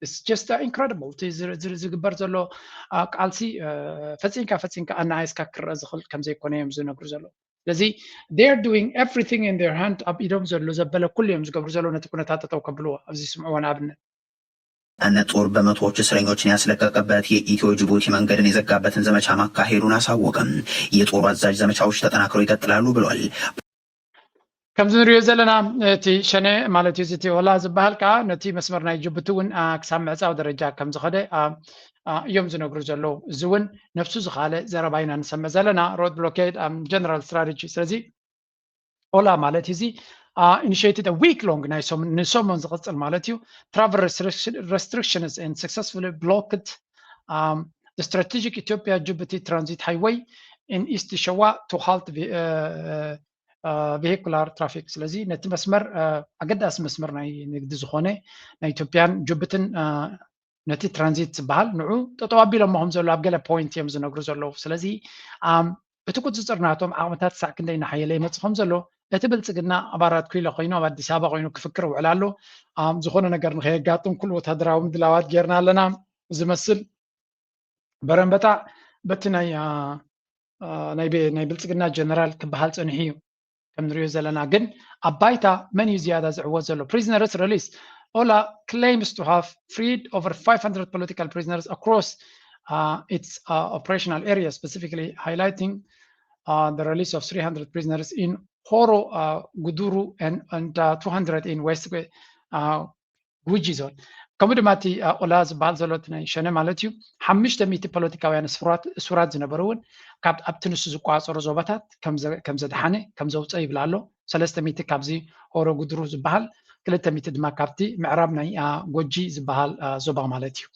it's just incredible تيزر برزلو قالسي فتسينكا أنا عايز كاكر أزخل كم زي كونيهم زي نقرزلو لذي they're doing everything in their hand أب إيدهم زلو زبالة كل يوم زقبرزلو نتكونات تطوكبلوا أبزي سمعونا أبنى أن ጦር በመቶዎች እስረኞችን ያስለቀቀበት የኢትዮ ጅቡቲ መንገድን የዘጋበትን ዘመቻ ማካሄዱን አሳወቀም። የጦሩ አዛዥ ዘመቻዎች ተጠናክረው ይቀጥላሉ ብሏል። ከም ዝንሪኦ ዘለና እቲ ሸኔ ማለት እዩ እቲ ወላ ዝበሃል ከዓ ነቲ መስመር ናይ ጅቡቲ እውን ክሳብ ምዕፃው ደረጃ ከም ዝኸደ እዮም ዝነግሩ ዘለዉ እዚ እውን ነፍሱ ዝኻለ ዘረባ ኢና ንሰምዕ ዘለና ሮድ ብሎኬድ ጀነራል ስትራቴጂ ስለዚ ኦላ ማለት እዚ initiated a week-long nisomon ዝቅፅል ማለት እዩ travel restrictions and successfully blocked the strategic Ethiopia-Djibouti transit highway in East Shawa to halt vehicular traffic ስለዚ ነቲ መስመር ኣገዳሲ መስመር ናይ ንግዲ ዝኾነ ናይ ኢትዮጵያን ጅቡትን ነቲ ትራንዚት ዝበሃል ንዑ ተጠዋቢሎምዎም ዘሎ ኣብ ገለ ፖይንት እዮም ዝነግሩ ዘለዉ ስለዚ እቲ ቁፅፅር ናቶም ዓቕምታት ሳዕ ክንደይ ናሓየለ ይመፅእ ከም ዘሎ እቲ ብልጽግና ኣባራት ኩሉ ኮይኑ ኣብ ኣዲስ ኣበባ ኮይኑ ክፍክር ውዕል ኣሎ ዝኾነ ነገር ንኸየጋጥም ኩሉ ወታደራዊ ምድላዋት ጌርና ኣለና ዝመስል በረንበታ በቲ ናይ ብልጽግና ጀነራል ክበሃል ፀኒሑ እዩ ከም ንሪኦ ዘለና ግን ኣብ ባይታ መን እዩ ዝያዳ ዝዕወት ዘሎ prisoners release Ola claims to have freed over 500 political prisoners across its operational area, specifically highlighting the release of 300 prisoners in Horo, Guduru, and 200 in West Guji zone. Kamudamati Olaz Balzalot Shane Malatu, Hamish the Miti Politicawan Surat Zinabarun, Cap Aptunus Zuquas or Zobatat, comes at Hane, comes out Iblalo, Celeste Miti Kabzi, Horo Guduru Zubal, ክልተ ሚት ድማ ካብቲ ምዕራብ ናይ ጎጂ ዝበሃል ዞባ ማለት እዩ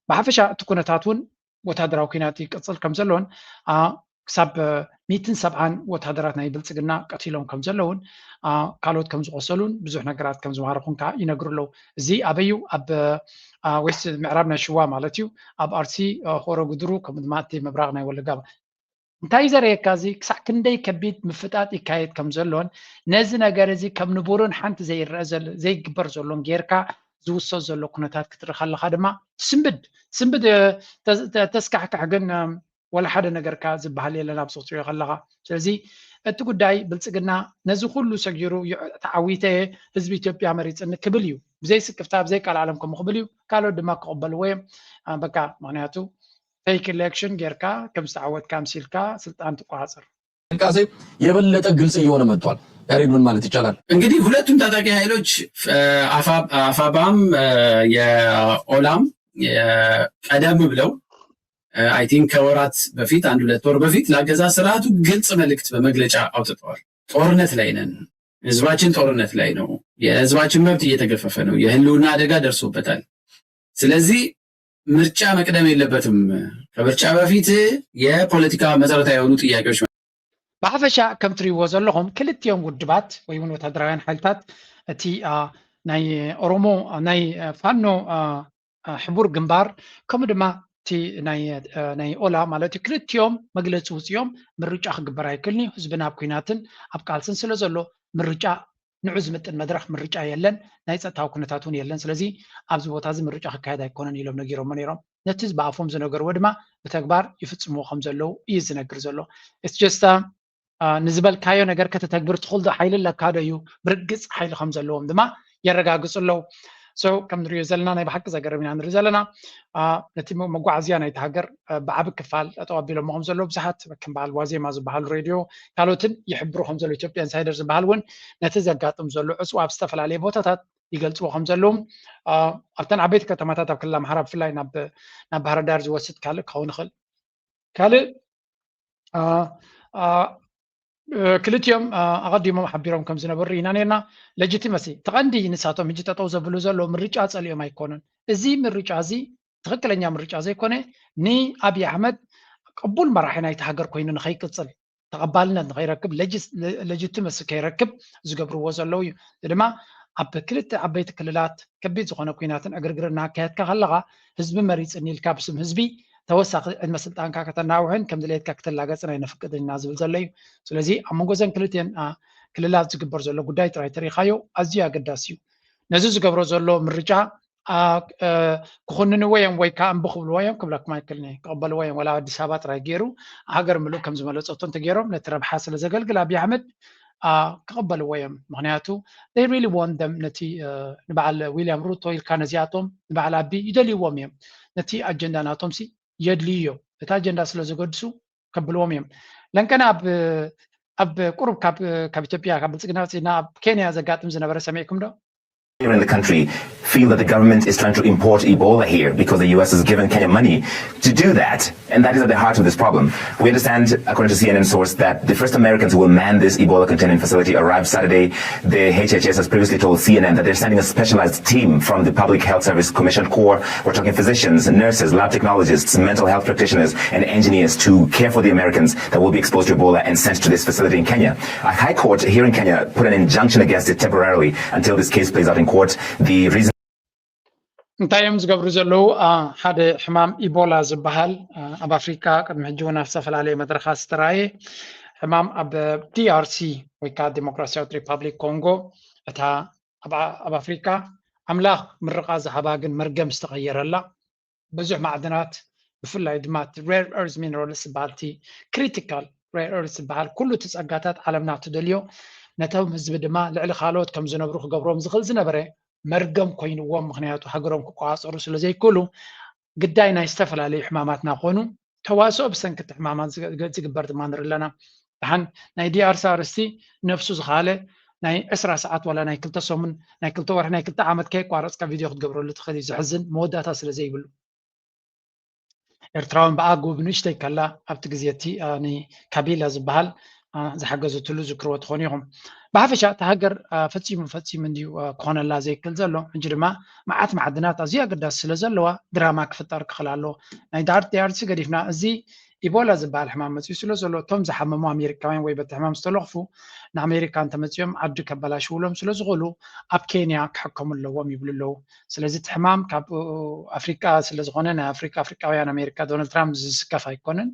ብሓፈሻ እቲ ኩነታት እውን ወታደራዊ ኩናት ይቅፅል ከም ዘለውን ክሳብ 170 ወታደራት ናይ ብልፅግና ቀቲሎም ከም ዘለውን ካልኦት ከም ዝቆሰሉን ብዙሕ ነገራት ከም ዝማረኹን ከዓ ይነግሩ ኣለዉ እዚ ኣበዩ ኣብ ወይስ ምዕራብ ናይ ሽዋ ማለት እዩ ኣብ ኣርሲ ሆሮ ጉድሩ ከምኡ ድማ እቲ ምብራቕ ናይ ወለጋ እንታይ ዘርእየካ እዚ ክሳዕ ክንደይ ከቢድ ምፍጣጥ ይካየድ ከም ዘሎን ነዚ ነገር እዚ ከም ንቡርን ሓንቲ ዘይግበር ዘሎን ጌርካ ዝውሰድ ዘሎ ኩነታት ክትርኢ ከለካ ድማ ስንብድ ተስካሕካሕ ግን ወላ ሓደ ነገርካ ዝበሃል የለን ኣብ ትሪኦ ከለካ ስለዚ እቲ ጉዳይ ብልፅግና ነዚ ኩሉ ሰጊሩ ተዓዊተ ህዝቢ ኢትዮጵያ መሪፅኒ ክብል እዩ ብዘይ ስክፍታ ብዘይ ቃል ዓለም ከም ክብል እዩ ካልኦት ድማ ክቕበልዎ እዮም በቃ ምክንያቱ ፌክ ኤሌክሽን ጌርካ ከም ዝተዓወትካ ምሲልካ ስልጣን ትቆፃፀር እንቃሴ የበለጠ ግልጽ እየሆነ መጥቷል። ያሬድ ምን ማለት ይቻላል? እንግዲህ ሁለቱም ታጣቂ ኃይሎች አፋባም የኦላም ቀደም ብለው አይ ቲንክ ከወራት በፊት 1-2 ወር በፊት ለአገዛዝ ስርዓቱ ግልጽ መልእክት በመግለጫ አውጥተዋል። ጦርነት ላይ ነን፣ ህዝባችን ጦርነት ላይ ነው፣ የህዝባችን መብት እየተገፈፈ ነው፣ የህልውና አደጋ ደርሶበታል። ስለዚህ ምርጫ መቅደም የለበትም። ከምርጫ በፊት የፖለቲካ መሰረታዊ የሆኑ ጥያቄዎች ብሓፈሻ ከም ትሪእዎ ዘለኹም ክልቲኦም ውድባት ወይ እውን ወታደራውያን ሓይልታት እቲ ናይ ኦሮሞ ናይ ፋኖ ሕቡር ግንባር ከምኡ ድማ እቲ ናይ ኦላ ማለት እዩ ክልቲኦም መግለፂ ውፅኦም ምርጫ ክግበር ኣይክእልኒ ህዝብና ኣብ ኩናትን ኣብ ቃልስን ስለ ዘሎ ምርጫ ንዑ ዝምጥን መድረክ ምርጫ የለን ናይ ፀጥታዊ ኩነታት እውን የለን ስለዚ ኣብዚ ቦታ እዚ ምርጫ ክካየድ ኣይኮነን ኢሎም ነጊሮሞ ነይሮም ነቲ ብኣፎም ዝነገርዎ ድማ ብተግባር ይፍፅምዎ ከም ዘለው እዩ ዝነግር ዘሎ ጀስታ ንዝበልካዮ ነገር ከተተግብር ትኽእል ዶ ሓይሊ ኣለካ ዶ እዩ ብርግፅ ሓይሊ ከም ዘለዎም ድማ የረጋግፁ ኣለዉ ከም ንሪኦ ዘለና ናይ ብሓቂ ዘገርም ኢና ንርኢ ዘለና ነቲ መጓዓዝያ ናይቲ ሃገር ብዓቢ ክፋል ጠጠው ኣቢሎሞ ከም ዘሎ ብዙሓት ከም በዓል ዋዜማ ዝበሃሉ ሬድዮ ካልኦትን ይሕብሩ ከም ዘሎ ኢትዮጵያ ኢንሳይደር ዝበሃል እውን ነቲ ዘጋጥም ዘሎ ዕፅዋ ኣብ ዝተፈላለየ ቦታታት ይገልፅዎ ከም ዘለዉ ኣብተን ዓበይቲ ከተማታት ኣብ ክልል ኣምሓራ ብፍላይ ናብ ባህረ ዳር ዝወስድ ካልእ ክኸውን ይኽእል ካልእ ክልቲኦም ኣቐዲሞም ሓቢሮም ከም ዝነበሩ ኢና ነርና ሌጂቲመሲ ተቐንዲ ንሳቶም ሕጂ ጠጠው ዘብሉ ዘሎ ምርጫ ፀሊኦም ኣይኮኑን እዚ ምርጫ እዚ ትክክለኛ ምርጫ ዘይኮነ ንኣብይ ኣሕመድ ቅቡል መራሒ ናይቲ ሃገር ኮይኑ ንኸይቅፅል ተቐባልነት ንኸይረክብ ሌጂቲመሲ ከይረክብ ዝገብርዎ ዘለው እዩ ድማ ኣብ ክልተ ዓበይቲ ክልላት ከቢድ ዝኾነ ኩናትን ዕግርግርን እናካየድካ ከለካ ህዝቢ መሪፅኒ ኢልካ ብስም ህዝቢ ተወሳኺ ዕድመ ስልጣንካ ከተናውሕን ከም ድሌትካ ክትላገፅን ኣይንፍቅድን ኢና ዝብል ዘሎ እዩ ስለዚ ኣብ መንጎ ዘን ክልቲአን ክልላት ዝግበር ዘሎ ጉዳይ ጥራይ ተሪኻዮ ኣዝዩ ኣገዳሲ እዩ ነዚ ዝገብሮ ዘሎ ምርጫ ክኹንንዎ እዮም ወይ ከዓ እምቢ ክብልዎ እዮም ክብለኩም ኣይክእልኒ ክቕበልዎ እዮም ወላ ኣዲስ ኣበባ ጥራይ ገይሩ ሃገር ምሉእ ከም ዝመለፀቶ እንተገይሮም ነቲ ረብሓ ስለ ዘገልግል ኣብይ ኣሕመድ ክቕበልዎ እዮም ምክንያቱ they really want them ነቲ ንበዓል ዊልያም ሩቶ ኢልካ ነዚኣቶም ንበዓል ኣቢ ይደልይዎም እዮም ነቲ ኣጀንዳ ናቶም ሲ የድልዮ እቲ ኣጀንዳ ስለ ዘገድሱ ከብልዎም እዮም ለንከና ኣብ ቁሩብ ካብ ኢትዮጵያ ካብ ብልፅግና ወፂና ኣብ ኬንያ ዘጋጥም ዝነበረ ሰሚዕኩም ዶ here in the country feel that the government is trying to import Ebola here because the US has given Kenya money to do that. And that is at the heart of this problem. We understand, according to CNN source, that the first Americans who will man this Ebola containment facility arrived Saturday. The HHS has previously told CNN that they're sending a specialized team from the Public Health Service Commission Corps. We're talking physicians, nurses, lab technologists, mental health practitioners, and engineers to care for the Americans that will be exposed to Ebola and sent to this facility in Kenya. A high court here in Kenya put an injunction against it temporarily until this case plays out in court. The reason እንታይ እዮም ዝገብሩ ዘለው ሓደ ሕማም ኢቦላ ዝበሃል ኣብ ኣፍሪካ ቅድሚ ሕጂ እውን ኣብ ዝተፈላለየ መድረኻት ዝተረኣየ ሕማም ኣብ ዲአርሲ ወይ ከዓ ዲሞክራሲያዊት ሪፐብሊክ ኮንጎ እታ ኣብ ኣፍሪካ ኣምላኽ ምርቃ ዝሃባ ግን መርገም ዝተቐየረላ ብዙሕ ማዕድናት ብፍላይ ድማ ሬር ኤርዝ ሚነራልስ ዝበሃል እቲ ክሪቲካል ሬር ኤርዝ ዝበሃል ኩሉ እቲ ፀጋታት ዓለምና ትደልዮ ነቶም ህዝቢ ድማ ልዕሊ ካልኦት ከም ዝነብሩ ክገብሮም ዝኽእል ዝነበረ መርገም ኮይኑዎም ምክንያቱ ሃገሮም ክቆፃፀሩ ስለ ዘይክእሉ ግዳይ ናይ ዝተፈላለዩ ሕማማትና ኮኑ ተዋስኦ ብሰንኪቲ ሕማማት ዝግበር ድማ ንርኢ ኣለና ድሓን ናይ ዲአርሲ ኣርስቲ ነፍሱ ዝኻለ ናይ 20 ሰዓት ወላ ናይ 2 ሰሙን ናይ 2 ወርሒ ናይ 2 ዓመት ከይቋረፅካ ቪድዮ ክትገብረሉ ትኽእል እዩ ዝሕዝን መወዳእታ ስለ ዘይብሉ ኤርትራውን ብኣግቡ ብንእሽተይ ከላ ኣብቲ ግዜ እቲ ካቢላ ዝበሃል ዝሓገዘትሉ ዝክርዎ ትኾኑ ኢኹም ብሓፈሻ እቲ ሃገር ፈፂሙ እንድዩ ክኾነላ ዘይክእል ዘሎ እንጂ ድማ መዓት ማዕድናት ኣዝዩ ኣገዳሲ ስለ ዘለዋ ድራማ ክፍጠር ክኽእል ኣሎ ናይ ዲኣርሲ ገዲፍና እዚ ኢቦላ ዝበሃል ሕማም መፅኡ ስለ ዘሎ እቶም ዝሓመሙ ኣሜሪካውያን ወይ በቲ ሕማም ዝተለኽፉ ንኣሜሪካ እንተመፅኦም ዓዲ ከበላሽውሎም ስለ ዝኽእሉ ኣብ ኬንያ ክሕከሙ ኣለዎም ይብሉ ኣለዉ ስለዚ እቲ ሕማም ካብ ኣፍሪቃ ስለ ዝኾነ ናይ ኣፍሪቃውያን ኣሜሪካ ዶናልድ ትራምፕ ዝስከፍ ኣይኮነን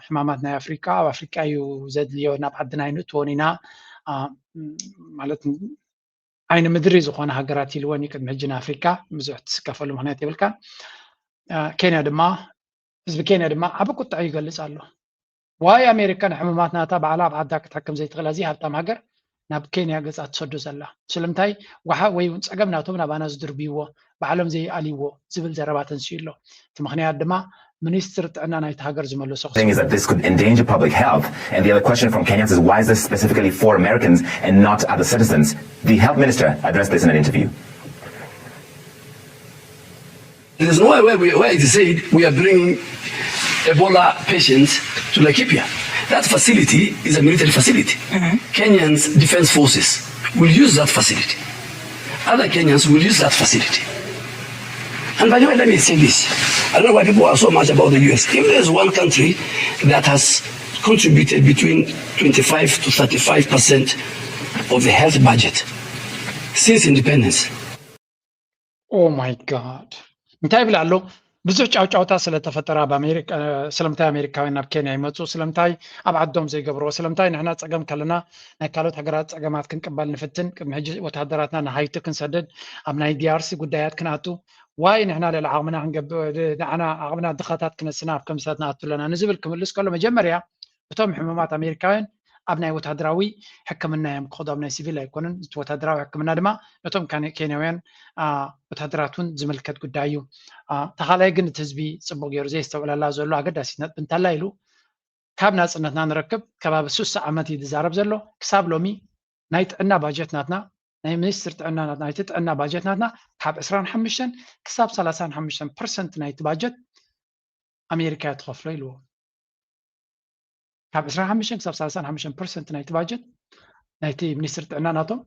ሕማማት ናይ ኣፍሪቃ ኣብ ኣፍሪቃ እዩ ዘድልዮ ናብ ዓድና ይንእትዎን ኢና ማለት ዓይኒ ምድሪ ዝኾነ ሃገራት ኢልዎን እዩ ቅድሚ ሕጂ ንኣፍሪካ ብዙሕ ትስከፈሉ ምክንያት የብልካ ኬንያ ድማ ህዝቢ ኬንያ ድማ ዓብ ቁጣዕ ይገልጽ ኣሎ ዋይ ኣሜሪካ ንሕሙማት ናታ በዓላ ኣብ ዓዳ ክትሕክም ዘይትኽእል እዚ ሃብታም ሃገር ናብ ኬንያ ገጻ ትሰዶ ዘላ ስለምንታይ ዋሓ ወይ እውን ፀገም ናቶም ናባና ዝድርብይዎ ባዕሎም ዘይኣልይዎ ዝብል ዘረባ ተንስዩ ኣሎ እቲ ምክንያት ድማ Minister thing is that this could endanger public health. And the other question from Kenyans is why is this specifically for Americans and not other citizens? The health minister addressed this in an interview. There is no way where it is said we are bringing Ebola patients to Laikipia. That facility is a military facility. Kenyans defense forces will use that facility. Other Kenyans will use that facility. And by the way, let me say this. I don't know why people are so much about the US. If there's one country that has contributed between 25 to 35% of the health budget since independence. Oh my God. እንታይ ይብል ኣሎ ብዙሕ ጫውጫውታ ስለተፈጠረ በአሜሪካ ስለምታይ አሜሪካውያን ናብ ኬንያ ይመጹ ስለምታይ ኣብ ዓዶም ዘይገብርዎ ስለምታይ ንሕና ፀገም ከለና ናይ ካልኦት ሃገራት ፀገማት ክንቅበል ንፍትን ቅድሚ ሕጂ ወታደራትና ንሃይቲ ክንሰደድ ኣብ ናይ ዲአርሲ ጉዳያት ክንኣቱ ዋይ ንሕና ሌላ ዓቕምና ክንገብር ንዓና ዓቕምና ድኻታት ክነስና ኣብ ከምሳት ንኣቱ ለና ንዝብል ክምልስ ከሎ መጀመርያ እቶም ሕሙማት ኣሜሪካውያን ኣብ ናይ ወታደራዊ ሕክምና እዮም ክኸዱ ኣብ ናይ ሲቪል ኣይኮኑን እቲ ወታደራዊ ሕክምና ድማ ነቶም ኬንያውያን ወታደራቱን ዝምልከት ጉዳይ እዩ ተኻላይ ግን እቲ ህዝቢ ፅቡቅ ገይሩ ዘየስተውዕለላ ዘሎ ኣገዳሲነት እንተላ ኢሉ ካብ ናፅነትና ንረክብ ከባቢ 60 ዓመት እዩ ዝዛረብ ዘሎ ክሳብ ሎሚ ናይ ጥዕና ባጀት ናትና ናይ ሚኒስትር ጥዕና ናትና ናይ ጥዕና ባጀት ናትና ካብ 25 ክሳብ 35% ናይቲ ባጀት ኣሜሪካ ትኸፍሎ ኢልዎ ካብ 25 ክሳብ 35% ናይቲ ባጀት ናይቲ ሚኒስትር ጥዕና ናቶም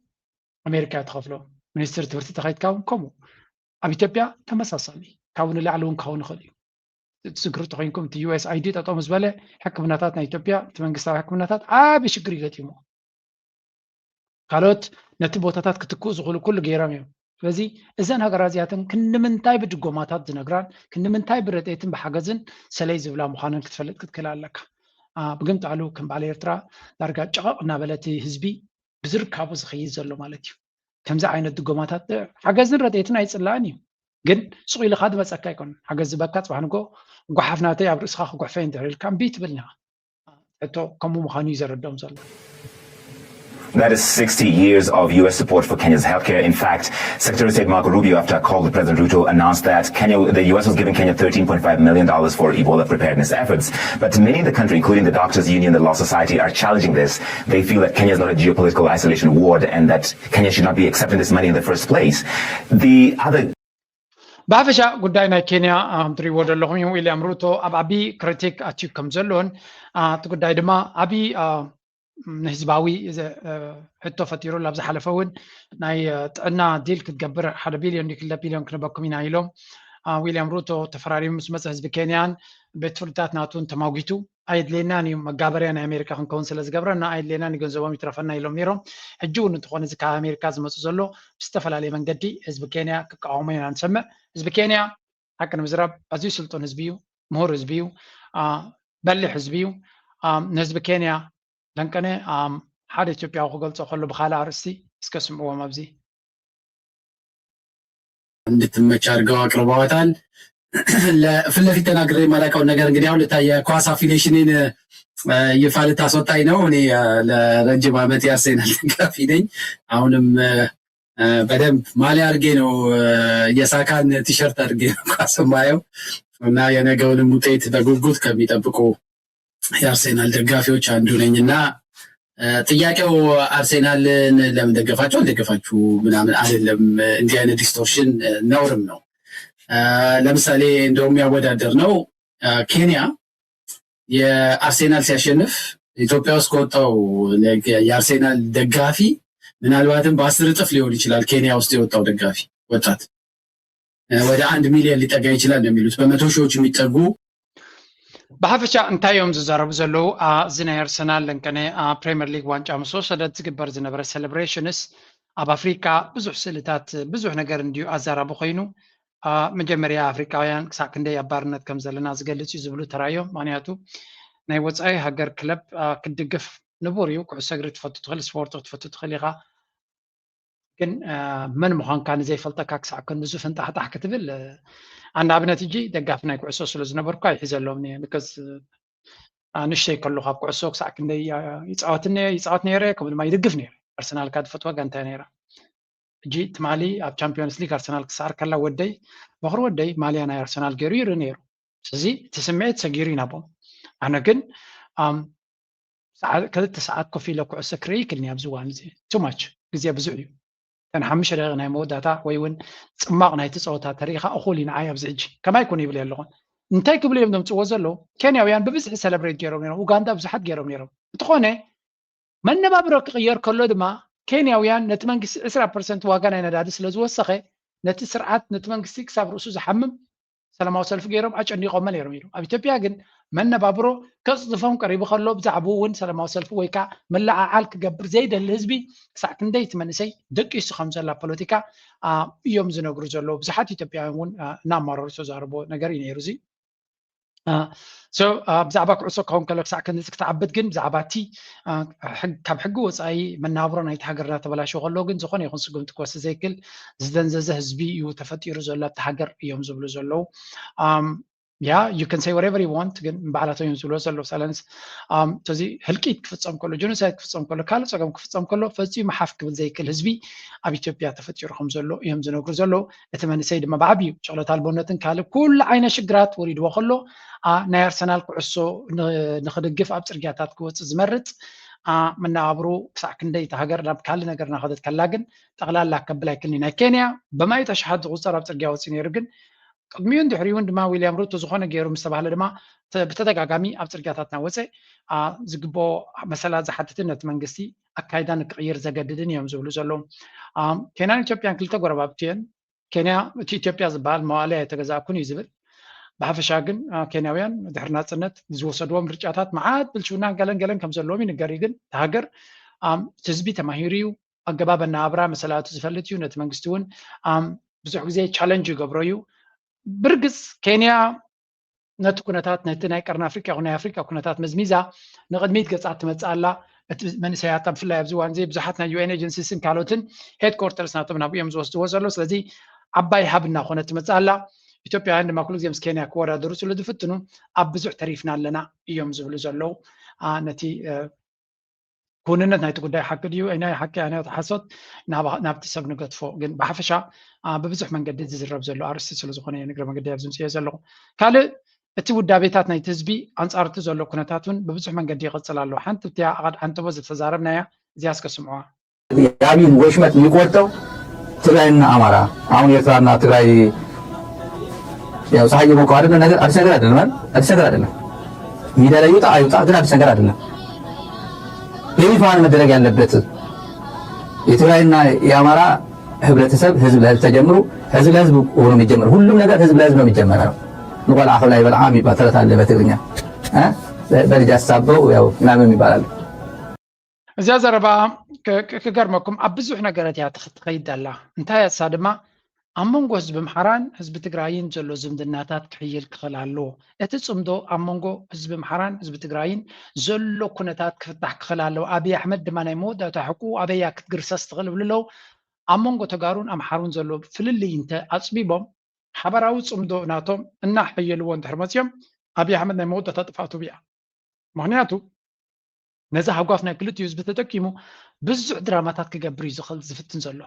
ኣሜሪካ ትኸፍሎ ሚኒስትር ትምህርቲ ተኸይድካ እውን ከምኡ ኣብ ኢትዮጵያ ተመሳሳሊ ካብኡ ንላዕሊ እውን ክኸውን ይኽእል እዩ ትዝክሩ ተኮይንኩም እቲ USAID ጠጠው ምስ በለ ሕክምናታት ናይ ኢትዮጵያ እቲ መንግስታዊ ሕክምናታት ዓብዪ ሽግር ይገጢሞ ካልኦት ነቲ ቦታታት ክትክኡ ዝኽእሉ ኩሉ ገይሮም እዮም ስለዚ እዘን ሃገራት እዚኣተን ክንምንታይ ብድጎማታት ዝነግራን ክንምንታይ ብረድኤትን ብሓገዝን ሰለይ ዝብላ ምዃነን ክትፈልጥ ክትክእል ኣለካ ብግምጣሉ ከም በዓል ኤርትራ ዳርጋ ጨቐቕ እናበለቲ ህዝቢ ብዝርካቡ ዝኸይድ ዘሎ ማለት እዩ ከምዚ ዓይነት ድጎማታት ሓገዝን ረድኤትን ኣይፅላእን እዩ ግን ስቕ ኢልካ ድመፀካ ኣይኮነን ሓገዝ ዝበካ ፅባሕ ንጎ ጓሓፍ ናተይ ኣብ ርእስኻ ክጓሕፈይ እንድሕር ኢልካ እምቢ ትብል ኒኻ ሕቶ ከምኡ ምዃኑ እዩ ዘረድኦም ዘሎ That is 60 years of U.S. support for Kenya's healthcare. In fact, Secretary of State Marco Rubio, after a call with President Ruto, announced that the U.S. was giving Kenya $13.5 million for Ebola preparedness efforts. But many in the country, including the Doctors Union, the Law Society, are challenging this. They feel that Kenya is not a geopolitical isolation ward and that Kenya should not be accepting this money in the first place. The other ብሓፈሻ ጉዳይ ናይ ኬንያ ትሪእዎ ዘለኹም ዊልያም ሩቶ ኣብ ዓብዪ ክሪቲክ ኣትዩ ከም ዘሎን እቲ ጉዳይ ድማ ዓብዪ ንህዝባዊ ሕቶ ፈጢሩ ኣብ ዝሓለፈ እውን ናይ ጥዕና ዲል ክትገብር 1 ቢልዮን 2 ቢልዮን ክንበኩም ኢና ኢሎም ዊልያም ሩቶ ተፈራሪሙ ምስ መፅእ ህዝቢ ኬንያን ቤት ፍርድታት ናቱን ተማጊቱ ኣይድሌናን እዩ መጋበርያ ናይ ኣሜሪካ ክንከውን ስለ ዝገብረና ኣይድሌናን ገንዘቦም ይትረፈና ኢሎም ነይሮም ሕጂ እውን እንትኾነ እዚ ካብ ኣሜሪካ ዝመፁ ዘሎ ብዝተፈላለየ መንገዲ ህዝቢ ኬንያ ክቃወሙ ኢና ንሰምዕ ህዝቢ ኬንያ ሓቂ ንምዝራብ ኣዝዩ ስልጡን ህዝቢ እዩ ምሁር ህዝቢ እዩ በሊሕ ህዝቢ እዩ ንህዝቢ ኬንያ ደንቀነ ሓደ ኢትዮጵያዊ ክገልፆ ከሎ ብካልእ ኣርእስቲ እስከ ስምዕዎም ኣብዚ እንድትመች አድርገው አቅርበዋታል። ፊት ለፊት ተናግሬ የማላውቀውን ነገር እንግዲህ አሁን የኳስ አፊሊዬሽንን ይፋ ልታስወጣኝ ነው። እኔ ለረጅም ዓመት የአርሴናል ደጋፊ ነኝ። አሁንም በደንብ ማሊያ አድርጌ ነው የሳካን ቲሸርት አድርጌ ነው ኳስ የማየው እና የነገውንም ውጤት በጉጉት ከሚጠብቁ የአርሴናል ደጋፊዎች አንዱ ነኝና ጥያቄው አርሴናልን ለምን ደገፋችሁ አልደገፋችሁ ምናምን አይደለም። እንዲህ አይነት ዲስቶርሽን ነውርም ነው። ለምሳሌ እንደውም ያወዳደር ነው ኬንያ የአርሴናል ሲያሸንፍ ኢትዮጵያ ውስጥ ከወጣው የአርሴናል ደጋፊ ምናልባትም በ10 እጥፍ ሊሆን ይችላል ኬንያ ውስጥ የወጣው ደጋፊ ወጣት ወደ 1 ሚሊዮን ሊጠጋ ይችላል የሚሉት በመቶ ሺዎች የሚጠጉ ብሓፈሻ እንታይ እዮም ዝዛረቡ ዘለው እዚ ናይ ኣርሰናል እንከነ ፕሪምየር ሊግ ዋንጫ ምስ ወሰደት ዝግበር ዝነበረ ሴሌብሬሽንስ ኣብ ኣፍሪካ ብዙሕ ስእልታት ብዙሕ ነገር እንድዩ ኣዛራቢ ኮይኑ መጀመርያ ኣፍሪካውያን ክሳብ ክንደይ ኣብ ባርነት ከም ዘለና ዝገልጽ እዩ ዝብሉ ተራዮም ምክንያቱ ናይ ወፃኢ ሃገር ክለብ ክድግፍ ንቡር እዩ ኩዕሶ እግሪ ትፈቱ ትኽእል ስፖርት ክትፈቱ ትኽእል ኢኻ ግን መን ምዃንካ ንዘይፈልጠካ ክሳብ ክንድዙ ፍንጣሕጣሕ ክትብል ኣነ ኣብነት እጂ ደጋፊ ናይ ኩዕሶ ስለ ዝነበርኩ ኣይሒዘሎም እየ ብከዝ ንሽተይ ከለኹ ኣብ ኩዕሶ ክሳብ ክንደይ ይፃወት ነይረ ከምኡ ድማ ይድግፍ ነይረ ኣርሰናል ካ ትፈትዋ ጋንታ ነይራ እጂ ትማሊ ኣብ ቻምፒዮንስ ሊግ ኣርሰናል ክሳር ከላ ወደይ በኽሪ ወደይ ማልያ ናይ ኣርሰናል ገይሩ ይርኢ ነይሩ ስለዚ እቲ ስምዒት ሰጊሩ ይናቦም ኣነ ግን 2 ሰዓት ኮፍ ኢለ ኩዕሶ ክርኢ ክልኒ ኣብዚ እዋን እዚ ቱማች ግዜ ብዙሕ እዩ كان 5 دقيقة ناي موداتا ويون صماق ناي تصوتا تاريخا اخولي نعاي ابز اجي كما يكون يبل يلون انتي كبل يوم دم تصوزلو كينياويان ببزح سيلبريت جيرو نيرو اوغندا بزحت جيرو نيرو تخونه من نبابرو كغير كله دما كينياويان نتمنكس 10% واغا ناي نداد سلازوسخه نت سرعات نتمنكس كساب رؤسو زحمم سلاماو سلف جيرو اچني قومل يرو ميرو اب اثيوبيا ግን من نبابرو كصفهم قريب خلو بزعبو ون سلاماو سلف ويكا ملعال كغبر زيد الحزبي ساعه كندي تمنسي دقيس خمسه بوليتيكا يوم زنغرو زلو بزحات اثيوبيا ون نامرر زاربو نغير ينيروزي سو بزعبا كعصو كون كلك ساعه كندي تعبد ግን بزعباتي كاب حق وصاي منابرو نايت هاجرنا تبلاشو خلو ግን زخون يخون سغم تكوس زيكل زدنززه حزبي يو تفطيرو زلا تهاجر يوم زبلو زلو yeah you can say whatever you want ግን ባላቶ ይንስሎ ዘሎ ሳለንስ ተዚ ህልቂት ክፍጸም ከሎ ጀኖሳይድ ክፍጸም ከሎ ካለ ጸገም ክፍጸም ከሎ ፈጽዩ መሓፍ ክብል ዘይክል ህዝቢ ኣብ ኢትዮጵያ ተፈጢሩ ከም ዘሎ እዮም ዝነግሩ ዘሎ እቲ መንሰይ ድማ ባዕቢዩ ጨቅለታ አልቦነትን ካለ ኩሉ ዓይነት ሽግራት ወሪድዎ ከሎ ናይ ኣርሰናል ኩዕሶ ንኽድግፍ ኣብ ጽርግያታት ክወጽእ ዝመርጽ መናብሩ ክሳዕ ክንደይ ተሃገር ናብ ካለ ነገር ናኸደት ከላ ግን ጠቅላላ ከብላይ ክልኒ ናይ ኬንያ በማይት ኣሽሓት ዝቁፀር ኣብ ጽርግያ ወጽእ ነይሩ ግን ቅድሚውን ድሕሪውን ድማ ዊልያም ሩቶ ዝኾነ ገይሩ ምስ ተባሃለ ድማ ብተደጋጋሚ ኣብ ጽርግያታትና ወፅእ ዝግቦ መሰላት ዝሓትትን ነቲ መንግስቲ ኣካይዳ ንክቕይር ዘገድድን እዮም ዝብሉ ዘለዉ ኬንያን ኢትዮጵያን ክልተ ጎረባብቲ እየን ኬንያ እቲ ኢትዮጵያ ዝበሃል መዋእለያ የተገዛእኩን እዩ ዝብል ብሓፈሻ ግን ኬንያውያን ድሕሪ ናፅነት ዝወሰድዎም ምርጫታት መዓት ብልሽውናን ገለን ከም ዘለዎም ይንገር ግን ተሃገር ህዝቢ ተማሂሩ እዩ ኣገባብ ኣነባብራ መሰላቱ ዝፈልጥ እዩ ነቲ መንግስቲ እውን ብዙሕ ግዜ ቻለንጅ ይገብሮ እዩ برجس كينيا نتكونتات نتناي كرنا أفريقيا هنا أفريقيا كونتات مزميزة نقدميت قصات متسألة من سياتم في اللعب زوان زي بزحتنا UN agencies سن كالوتن headquarters ناتو من أبويهم زوست وزرلو سلزي عباي حبنا خونة متسألة إثيوبيا عندما كل زي كينيا كورا دروس اللي دفتنو أبزح تعريفنا لنا يوم زبلو زلو نتي كوننا نايت قداي حق ديو انا حكي انا تحسد نابتسب نقطفو ግን بحفشا ببزح من قد ዝዝረብ ዘሎ አርስቲ ስለ ዝኾነ ንግረ መንገዲ ኣብዝም ጽየ ዘሎ ካለ እቲ ውዳቤታት ናይ ህዝቢ አንጻርቲ ዘሎ ኩነታቱን በብዙሕ መንገዲ ይቀጽል ኣሎ ሓንቲ ትያ አቀድ አንተ በዝ ተዛረብናያ እዚያስ ከስምዖ ያቢን ወሽመት የሚቆርጠው ትግራይና አማራ አሁን ኤርትራና ትግራይ ያው ፀሐይ ሞቀው አይደለም ነገር አዲስ ነገር አይደለም ሚዲያ ላይ ይወጣ አይወጣ ግን አዲስ ነገር አይደለም ለይፋን መደረግ ያለበት የትግራይና የአማራ ህብረተሰብ ህዝብ ለህዝብ ተጀምሩ ህዝብ ለህዝብ ሆኖ የሚጀምር ሁሉም ነገር ህዝብ ለህዝብ ነው የሚጀምረው ንቆላ አሁን ላይ በልዓም ይባላል አለ በትግርኛ በልጅ አሳበው ያው ምናምን ይባላል እዚያ ዘረባ ከገርመኩም ኣብ ብዙሕ ነገራት ያ ትኸይዳላ እንታይ ያሳድማ ኣብ መንጎ ህዝቢ ምሓራን ህዝቢ ትግራይን ዘሎ ዝምድናታት ክሕይል ክኽእል ኣለዎ እቲ ጽምዶ ኣብ መንጎ ህዝቢ ምሓራን ህዝቢ ትግራይን ዘሎ ኩነታት ክፍታሕ ክኽእል ኣለዎ ኣብይ ኣሕመድ ድማ ናይ መወዳእታ ሕቁ ኣበያ ክትግርሰስ ትኽእል ብልለው ኣብ መንጎ ተጋሩን ኣምሓሩን ዘሎ ፍልልይ እንተ ኣፅቢቦም ሓበራዊ ጽምዶ ናቶም እናሕየልዎ እንድሕር መፅዮም ኣብይ ኣሕመድ ናይ መወዳእታ ጥፋቱ ብያ ምክንያቱ ነዚ ሃጓፍ ናይ ክልቲኡ ህዝቢ ተጠቂሙ ብዙሕ ድራማታት ክገብር እዩ ዝኽእል ዝፍትን ዘሎ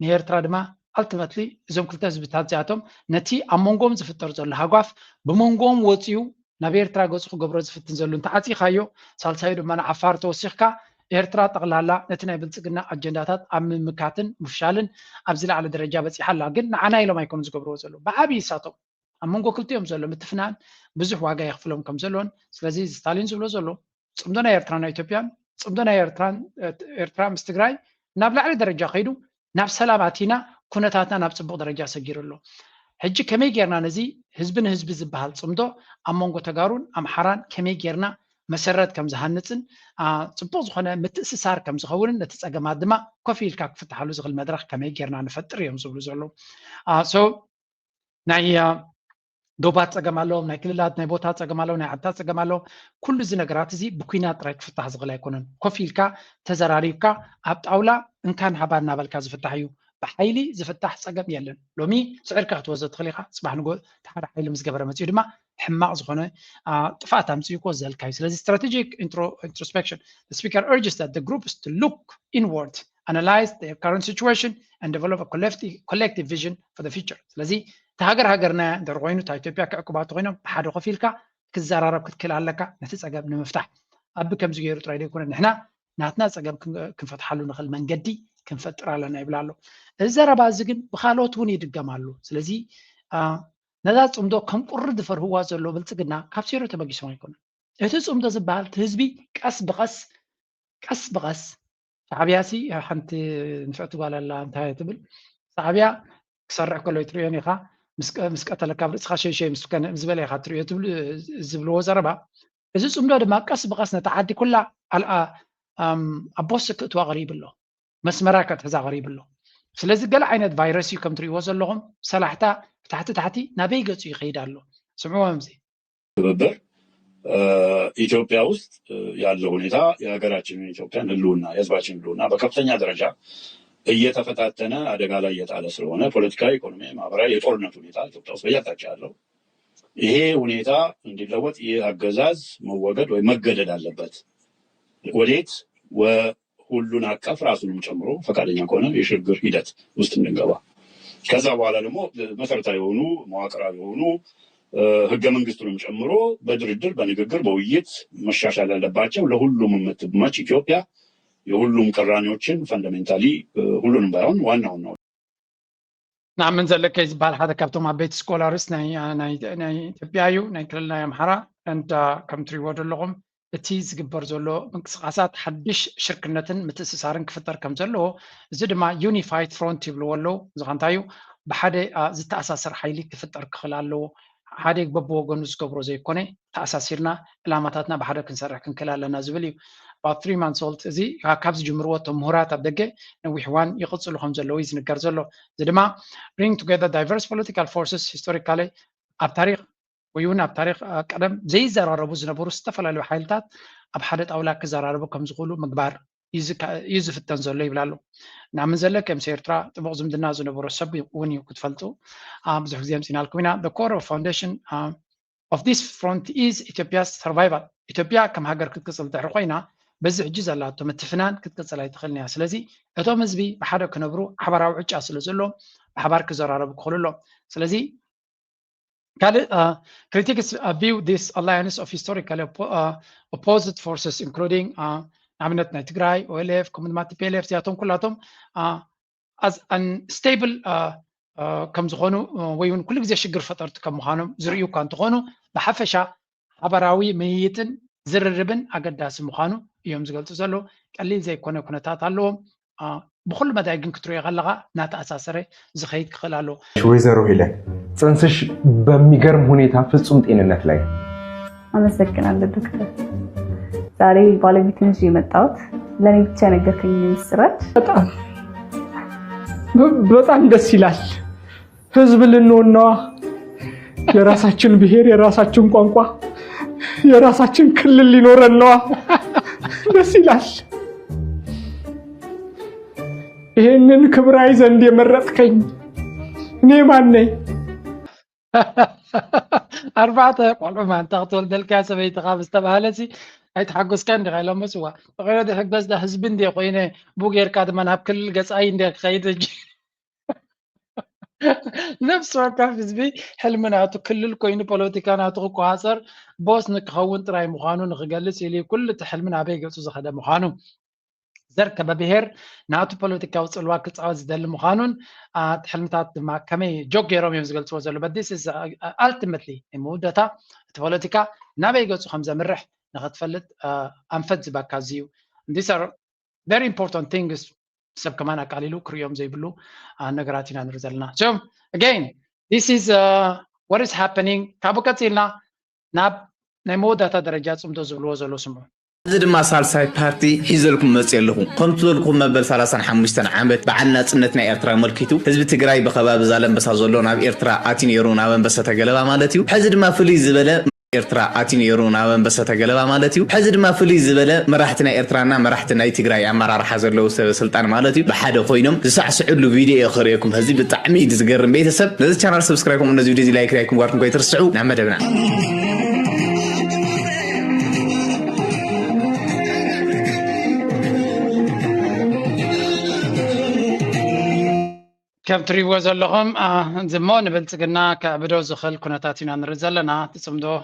ንኤርትራ ድማ ultimately እዞም ክልተ ህዝብታት እዚኣቶም ነቲ ኣብ መንጎም ዝፍጠር ዘሎ ሃጓፍ ብመንጎም ወፂኡ ናብ ኤርትራ ገፁ ክገብሮ ዝፍትን ዘሎ እንተዓፂኻዮ ሳልሳዩ ድማ ንዓፋር ተወሲኽካ ኤርትራ ጠቕላላ ነቲ ናይ ብልፅግና ኣጀንዳታት ኣብ ምምካትን ምፍሻልን ኣብ ዝለዓለ ደረጃ በፂሓላ ግን ንዓና ኢሎም ኣይኮኑ ዝገብርዎ ዘሎ ብዓብዪ ሳቶም ኣብ መንጎ ክልቲኦም ዘሎ ምትፍናን ብዙሕ ዋጋ የኽፍሎም ከም ዘለዎን ስለዚ ስታሊን ዝብሎ ዘሎ صمدنا إيرترانا إثيوبيا صمدنا إيرترا مستقراي نابل على درجة خيدو ناب سلاماتنا كونتاتنا ناب صبغ درجة سجير له حج كمي جرنا نزي حزبنا حزب زبحال صمدو أمونغو تجارون أم حران كمي جرنا مسرات كم زهنتن صبغ زخنا متأسسار كم زخورن نتسأجا مادما كفيل كاك فتح له زغل مدرخ كمي جرنا نفتر يوم زبلو زلو so ناي دوبات تجمعلهم ناي كللات ناي بوتات تجمعلهم ناي عدات تجمعلهم كل زي نجارات زي بكينات رايك فتح زغل يكونن كفيل كا تزراريب كا عبد أولا إن كان حبارنا بالكاز فتحيو بحيلي زفتح تجمع يلن لومي سعر كات وزت خليقة صباح نقول تحر حيل مزجبر مسير ما حماق زخنة تفاعت هم سيكون زل كايس لذي strategic introspection the speaker urges that the group is to look inward analyze their current situation and develop a collective vision for the future لذي هاجرنا درغوينو تا إثيوبيا كعقبات غينو بحد خفيلكا كزرارب كتكل علىك نتسأجب نمفتح أب كم زجيرو ترايد يكون نحنا ناتنا سأجب كنفتح له نخل من جدي كنفتر على نايبلالو الزرابة زجن بخالوت وني دجمالو سلزي نذات أمدو كم قرد فر هو زلوا بلتقنا كابسيرو تبغي سوي يكون إتوس أمدو زبال تهزبي كأس بغس صعبياسي حنت نفعتوا على الله انتهى تبل صعبيا كسرع كله يتريني خا مسكت لك قبل شيء مسكن زبالة خاطر يتبل زبل وزربا إذا أمدو دم كأس بغس نتعدي كلها على أبوسك توا غريب له مسمراكت هذا غريب له سلزي قال عينت فيروس يكم تري وصل لهم سلاحتا تحتي نبيجت يخيد له سمعوا همزي تبدر ኢትዮጵያ ውስጥ ያለው ሁኔታ የሀገራችንን ኢትዮጵያን ህልውና የህዝባችን ህልውና በከፍተኛ ደረጃ እየተፈታተነ አደጋ ላይ እየጣለ ስለሆነ ፖለቲካዊ፣ ኢኮኖሚ፣ ማህበራዊ የጦርነት ሁኔታ ኢትዮጵያ ውስጥ በየአቅጣጫ ያለው ይሄ ሁኔታ እንዲለወጥ ይህ አገዛዝ መወገድ ወይ መገደድ አለበት። ወዴት ሁሉን አቀፍ ራሱንም ጨምሮ ፈቃደኛ ከሆነ የሽግግር ሂደት ውስጥ እንድንገባ ከዛ በኋላ ደግሞ መሰረታዊ የሆኑ መዋቅራዊ የሆኑ ህገ መንግስቱንም ጨምሮ በድርድር በንግግር በውይይት መሻሻል ያለባቸው ለሁሉም የምትመች ኢትዮጵያ የሁሉም ቅራኔዎችን ፈንዳሜንታሊ ሁሉንም ባይሆን ዋናውን ነው نعم من ذلك يزبال هذا كابتن مع بيت سكولارس ناي تبيايو ناي كلنا يا محرا أنت كم تري ورد اللغم تيز جبر زلو منقسقاسات حدش شركنتن متأسسارن كفتر كم زلو زد ما يونيفايد فرونت يبلو زغانتايو بحدا زت أساسر حيلي كفتر خلالو حاديك بابو جونس كبرو زي كوني تأساسيرنا علاماتنا بحدا كنسرح كنكلالنا زبليو about 3 months old زي كابز جمروات مهارات أبدقة نويحوان يقصلو خمسة لويز نكرزلو زد ما bring together diverse political forces historically بتاريخ ويونا بتاريخ قدم زي زراربو زنبورو استفلا له حيلتات أبحدت أولاك زراربو كم زغولو مقبار يزف التنزل يبلالو نعم زلك كم سيرترا تبغزم دنا زنبورو سب وني كتفلتو بزح زيام سينالكوينا the core of foundation of this front is Ethiopia's survival Ethiopia كم هاجر كتكسل تحرقينا بزح جزء لا تمتفنان كتكسل يدخلني سلازي أتوم زبي بحدا كنبرو حبراو عجا سلزلو بحبار كزراربو كخللو سلازي critics view this alliance of historically opposite forces including عملتنا تجراي OLF كومندمات PLF زياتهم كلاتهم as unstable كم زغونو ويون كل جزء شجر فترة كم مخانم زريو كان تغونو بحفشة عبراوي ميتن زر الربن أقداس مخانو يوم زقلت زلو قال لي زي كنا تعطلهم بكل ما دايقن كترو يغلغا نات أساسري زخيت خلالو ወይዘሮ ሄለን ጽንስሽ በሚገርም ሁኔታ ፍጹም ጤንነት ላይ አመሰግናለሁ ዶክተር ዛሬ ባለቤቴን ይዤ መጣሁት ለኔ ብቻ ነገርከኝ ምስራች በጣም ደስ ይላል ህዝብ ልንሆን ነው የራሳችን ብሔር የራሳችን ቋንቋ የራሳችን ክልል ሊኖረን ነው ደስ ይላል ይሄንን ክብራይ ዘንድ የመረጥከኝ እኔ ማን ነኝ أربعة قالوا ما تقتل دلكاسة بيتخافس تبهالسي يتحقس كان دي غير مسوا غير ده حق بس ده حزبين دي قوينه بوغير كاد منهب كل قص أين دي خيدج نفس وقت حزبي حلمنا تو كل الكوين بوليتيكا ناتو قاصر بوس نكخون تراي مخانو نخجلس يلي كل تحلمنا بيجي تو زخده مخانو زرك ببهر ناتو بوليتيكا وصل واقع عاوز دل مخانون تحلمتات ما كمي جوك يروم يمزقلت وزلو but this is ultimately مودتا بوليتيكا نبي يقصو خمسة مرح ንኽትፈልጥ ኣንፈት ዝባካ ዝዩ these are very important things ሰብ ከማን ኣቃሊሉ ክርዮም ዘይብሉ ነገራት ኢና ንርኢ ዘለና so again this is what is happening ካብ ቀፂልና ናብ ናይ መወዳእታ ደረጃ ፅምዶ ዝብልዎ ዘሎ ስምዑ እዚ ድማ ሳልሳይ ፓርቲ ሒዘልኩም መጽ የለኹም ከምቲ ዘለኩም መበል 35 ዓመት በዓል ናጽነት ናይ ኤርትራ መልኪቱ ህዝቢ ትግራይ በኸባቢ ዛላምበሳ ዘሎ ናብ ኤርትራ ኣቲነሩ ናብ አንበሳ ተገለባ ማለት እዩ ሕዚ ድማ ፍልይ ዝበለ ኤርትራ ኣቲነሩ ናብ አንበሳ ተገለባ ማለት እዩ ሕዚ ድማ ፍልይ ዝበለ መራሕቲ ናይ ኤርትራና መራሕቲ ናይ ትግራይ ኣመራርሓ ዘለው ስልጣን ማለት እዩ ብሓደ ኮይኖም ዝሳዕስዑሉ ቪድዮ ክሪአኩም ህዝቢ ብጣዕሚ ዝገርም ቤተሰብ ነዚ ቻናል ሰብስክራይብ ኮም ነዚ ቪድዮ ላይክ ላይኩም ጋርኩም ከይትርስዑ ናብ መደብና كم تريوا زلهم زمان بلتقنا كعبدو زخل كناتاتي نانر زلنا تصمدو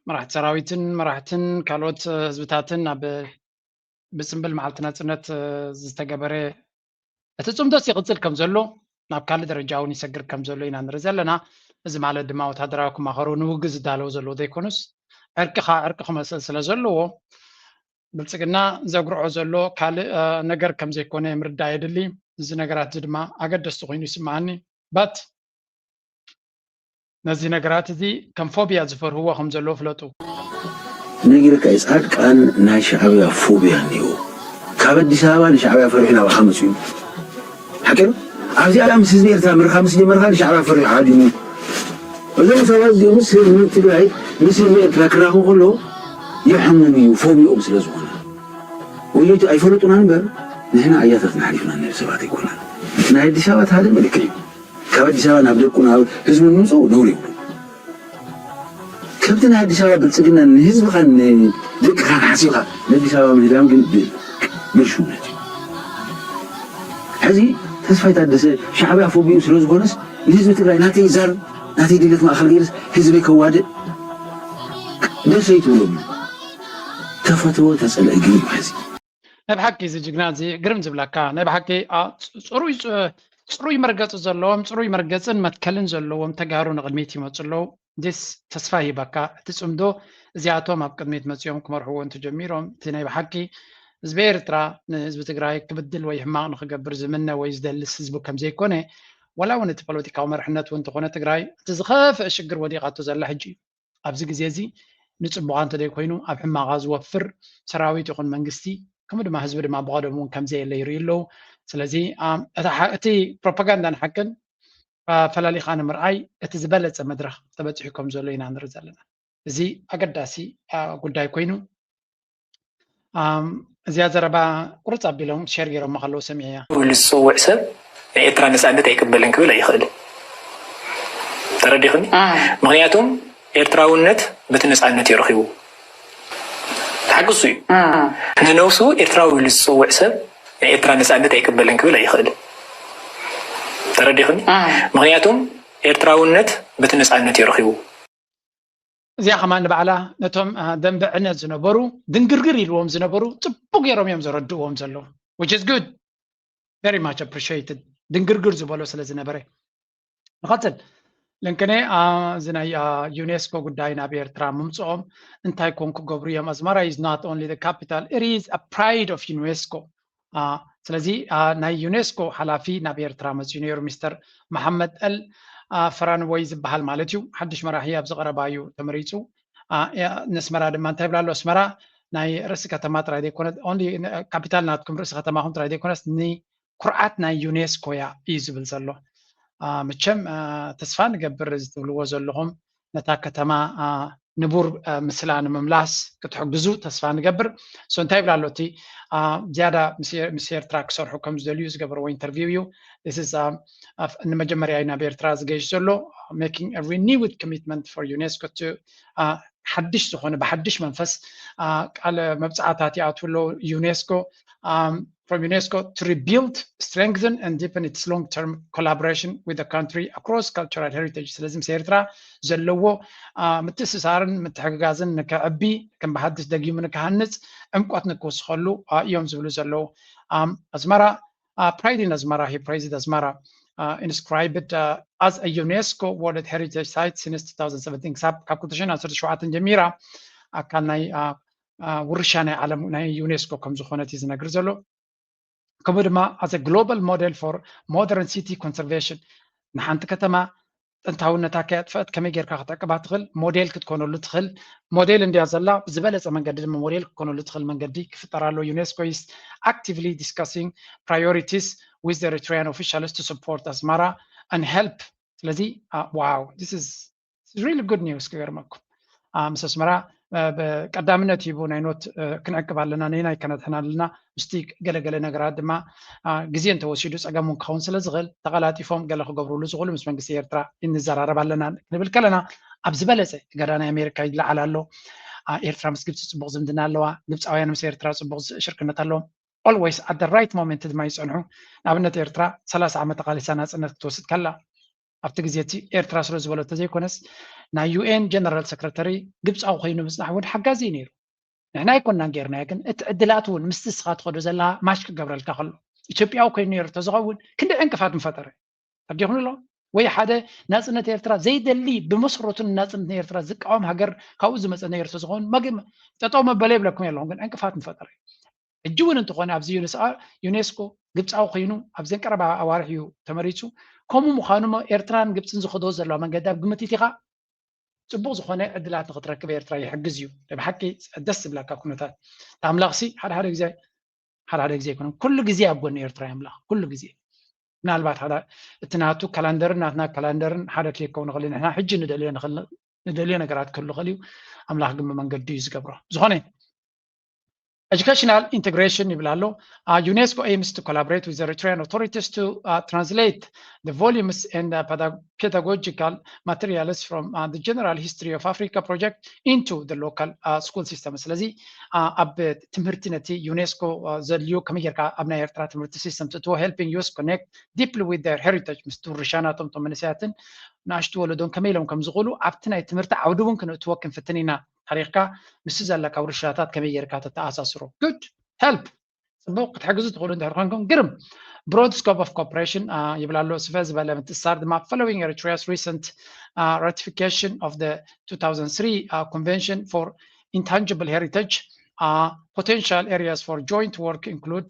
مراحت سراويتن مراحتن كالوت زبتاتن بسنبل معلتنا تنت زتقبري تصمدو سيقتل كم زلو ناب كالي درجاوني سقر كم زلو نانر زلنا زم على الدماء وتهدراكم آخرو نوغز دالو زلو ديكونس اركخ مسلسل زلو بلتقنا زقرعو زلو كالي نقر كم زيكوني مرد دايدلي እዚ ነገራት ድማ ኣገደስቲ ኮይኑ ይስማዓኒ ባት ነዚ ነገራት እዚ ከም ፎቢያ ዝፈርህዎ ከም ዘሎ ፍለጡ ነጊርካ ይጻድቃን ናይ ሻዕብያ ፎቢያ ኒዮ ካብ አዲስ አበባ ንሻዕብያ ፈርሒና ወሓመስ እዩ ሓቂሩ ኣብዚ ዓለም ህዝቢ ኤርትራ ምርኻ ምስ ጀመርካ ንሻዕብያ ፈርሒ ዓዲሙ እዞም ሰባት እዚኦም ምስ ትግራይ ምስ ኤርትራ ክራኸቡ ከሎ ይሕሙም እዩ ፎቢኦም ስለ ዝኾነ ወይቱ ኣይፈለጡና ነበር نحن عياتات نحرفنا النفسات يكونان نهاية ديسابات هذا ملكي كابت ديسابات نبدأكونا هزم النصو نوري كابت نهاية ديسابات بلتقنا نهزم خان ذلك خان حسيقا نديسابات من هدام بالشونة هذه تسفايت عدس شعبي فوبيو سلوز بونس نهزم تقرأي ناتي زار ناتي ديلت ما أخر غيرس هزمي كواد ده سيتو لهم تفتوى تسأل أجيب حزي نبحكي زي جنازي قرم زبلاكا نبحكي صروي مرقص زلوهم صروي مرقصن متكلن زلوهم تجارو نقدميتي متصلو ديس تصفاهي بكا تسمدو زياتو ما بقدميت مصيوم كمرحو انت جميرهم تني بحكي زبير ترى حزب تግራይ كبدل ወይ ሕማቅ ንክገብር ዝምነ ወይ ዝደልስ ህዝቡ ከም ዘይኮነ ወላ ወነት ፖለቲካዊ መርሕነት ወንተ ኮነ ትግራይ ትዝኸፍእ ሽግር ወዲቃቶ ዘላ ሕጂ ኣብዚ ግዜ እዚ ንጽቡቅ እንተ ደይ ኮይኑ ኣብ ሕማቃ ዝወፍር ሰራዊት ይኹን መንግስቲ كم دم حزب دم بعضهم كم زي اللي يريلو سلزي أتي بروباغندا نحكن فلالي خان مرأي اتزبلت مدرخ تبتحكم زولين عن رزالنا زي أقداسي قل داي كوينو زيادة ربا قرص عبدالهم شيرجي رم خلو سميعيا والسوء سب إتران سعادة يقبلن كبلا يخل تردي خني مغنياتهم إرتراونت بتنس عادة يرخيو حقصي ننوسو إرتراوي للسوء سب إرتران سعادة يقبلن كبلا يخل تردي خني مغنياتهم إرتراونت بتنس عادة يرخيو زي كمان بعلا نتوم دم بعنا زنبرو دنقرقر يلوم زنبرو تبوق يروم يوم زردوهم زلو which is good very much appreciated دنقرقر زبالو سلا زنبري نقتل لكنه زنا يونسكو قداينا بإرترا ممصوم انتاي كونكو غبريام أزمارا is not only the capital it is a pride of UNESCO سلازي ناي يونسكو حلافي نابي إرترا مزيونير مستر محمد فران ويز بحال مالتيو حدش مراحيا بزغرة بايو تمريتو نسمرا دمان تايبلالو اسمرا ناي رسي كتمات رايدي كونت only capital ناتكم رسي كتماهم رايدي كونت ني قرآت ناي يونسكو يا إيزو بلزلو مچم تسفان قبر زدولو زلهم نتا كتما نبور مثلان مملاس كتحجزو تسفان قبر سو انتاي بلالوتي زيادة مسير تراك صور حكم زدوليوز قبر وانترفيو this is نمجمري اينا بيرتراز جيش زلو making a renewed commitment for UNESCO to حدش سخونة بحدش منفس على مبزعاتاتي اتولو UNESCO from UNESCO to rebuild, strengthen and deepen its long-term collaboration with the country across cultural heritage. سلازم سيرترا زلوا متسسارن متحققازن نكعبي كم بحدث دقيم نكهنس أمقات نكوس خلو يوم زبلو زلوا أزمارا pride in Asmara he praised Asmara inscribed as a UNESCO World Heritage Site since 2017 كابكوتشين أصر شوعات جميرة ኣካል ናይ ውርሻ ናይ ዓለም ናይ ዩኔስኮ ከም ዝኾነት እዩ ዝነግር ዘሎ ከምኡ ድማ as a global model for modern city conservation ንሓንቲ ከተማ ጥንታውነታ ከጥፈት ከመይ ጌርካ ክትዕቅባ ትኽእል ሞዴል ክትኮነሉ ትኽእል ሞዴል እንድያ ዘላ ብዝበለፀ መንገዲ ድማ ሞዴል ክትኮነሉ ትኽእል መንገዲ ክፍጠራሎ ዩኔስኮ is actively discussing priorities with the Eritrean officials to support Asmara and help ስለዚ wow this is really good news ክገርመኩም ምስ ኣስመራ ቀዳምነት ይቡ ናይ ኖት ክንዕቅብ ኣለና ናይ ከነትሕና ኣለና ምስቲ ገለገለ ነገራት ድማ ግዜ እንተወሲዱ ፀገም ክኸውን ስለ ዝኽእል ተቐላጢፎም ገለ ክገብርሉ ዝኽእሉ ምስ መንግስቲ ኤርትራ እንዘራረብ ኣለና ክንብል ከለና ኣብ ዝበለፀ ገዳናይ ኣሜሪካ ይለዓል ኣሎ ኤርትራ ምስ ግብፂ ፅቡቅ ዝምድና ኣለዋ ግብፃውያን ምስ ኤርትራ ፅቡቅ ሽርክነት ኣለዎም always at the right moment ድማ ይፀንሑ ንኣብነት ኤርትራ 30 ዓመት ቃሊሳ ናፅነት ክትወስድ ከላ ኣብቲ ግዜ እቲ ኤርትራ ስለ ዝበለቶ ዘይኮነስ ናይ ዩኤን ጀነራል ሰክረታሪ ግብፃዊ ኮይኑ ምፅናሕ እውን ሓጋዚ እዩ ነይሩ ንሕና ኣይኮንናን ጌርናዮ ግን እቲ ዕድላት እውን ምስቲ ስኻ ትኸዶ ዘላ ማሽ ክገብረልካ ከሎ ኢትዮጵያዊ ኮይኑ ነይሩ ተዝኸውን ክንደይ ዕንቅፋት ምፈጠረ ተርዲኹን ኣሎ ወይ ሓደ ናፅነት ኤርትራ ዘይደሊ ብመሰረቱን ናፅነት ኤርትራ ዝቃወም ሃገር ካብኡ ዝመፀ ነይሩ ተዝኸውን መግም ጠጠው መበለ ይብለኩም የለኹም ግን ዕንቅፋት ምፈጠረ ሕጂ እውን እንትኾነ ኣብዚ ዩኔስኮ ግብፃዊ ኮይኑ ኣብ ዘንቀረባ ኣዋርሕ እዩ ተመሪፁ ከምኡ ምዃኑ ኤርትራን ግብፅን ዝኸዶ ዘለዋ መንገዲ ኣብ ግምት ኢኻ ፅቡቅ ዝኾነ ዕድላት ንክትረክብ ኤርትራ ይሕግዝ እዩ ብሓቂ ደስ ዝብለካ ኩነታት ኣምላኽሲ ሓደ ግዜ ይኮነ ኩሉ ግዜ ኣብ ጎኒ ኤርትራ ኣምላኽ ኩሉ ግዜ ምናልባት እቲ ናቱ ካላንደርን ናትና ካላንደርን ሓደ ክልከውን ንኽእል ንሕና ሕጂ ንደልዮ ነገራት ክህሉ ክእል እዩ ኣምላኽ ግን መንገዲ እዩ ዝገብሮ ዝኾነ Educational integration ይብላሎ UNESCO aims to collaborate with the Eritrean authorities to translate the volumes and pedagogical materials from the general history of Africa project into the local school system. ስለዚ ኣብ ትምህርቲ ነቲ ዩኔስኮ ዘልዩ ከመይ ጌርካ ኣብ ናይ ኤርትራ ትምህርቲ ሲስተም to helping youth connect deeply with their heritage ምስ ቱርሻናቶም ቶም መንእሰያትን ንኣሽቱ ወለዶም ከመይ ኢሎም ከም ዝኽእሉ ኣብቲ ናይ ትምህርቲ ዓውዲ እውን ክንእትዎ ክንፍትን ኢና ታሪኽካ ምስ ዘለካ ውርሻታት ከመይ ጌርካ ተተኣሳስሮ good help ጽቡቅ ክትሕግዙ ትኽእሉ እንድሕር ኮንኩም ግርም broad scope of cooperation ይብላሎ ስፈ ዝበለ ምትእስሳር ድማ following Eritrea's recent ratification of the 2003 Convention for Intangible Heritage potential areas for joint work include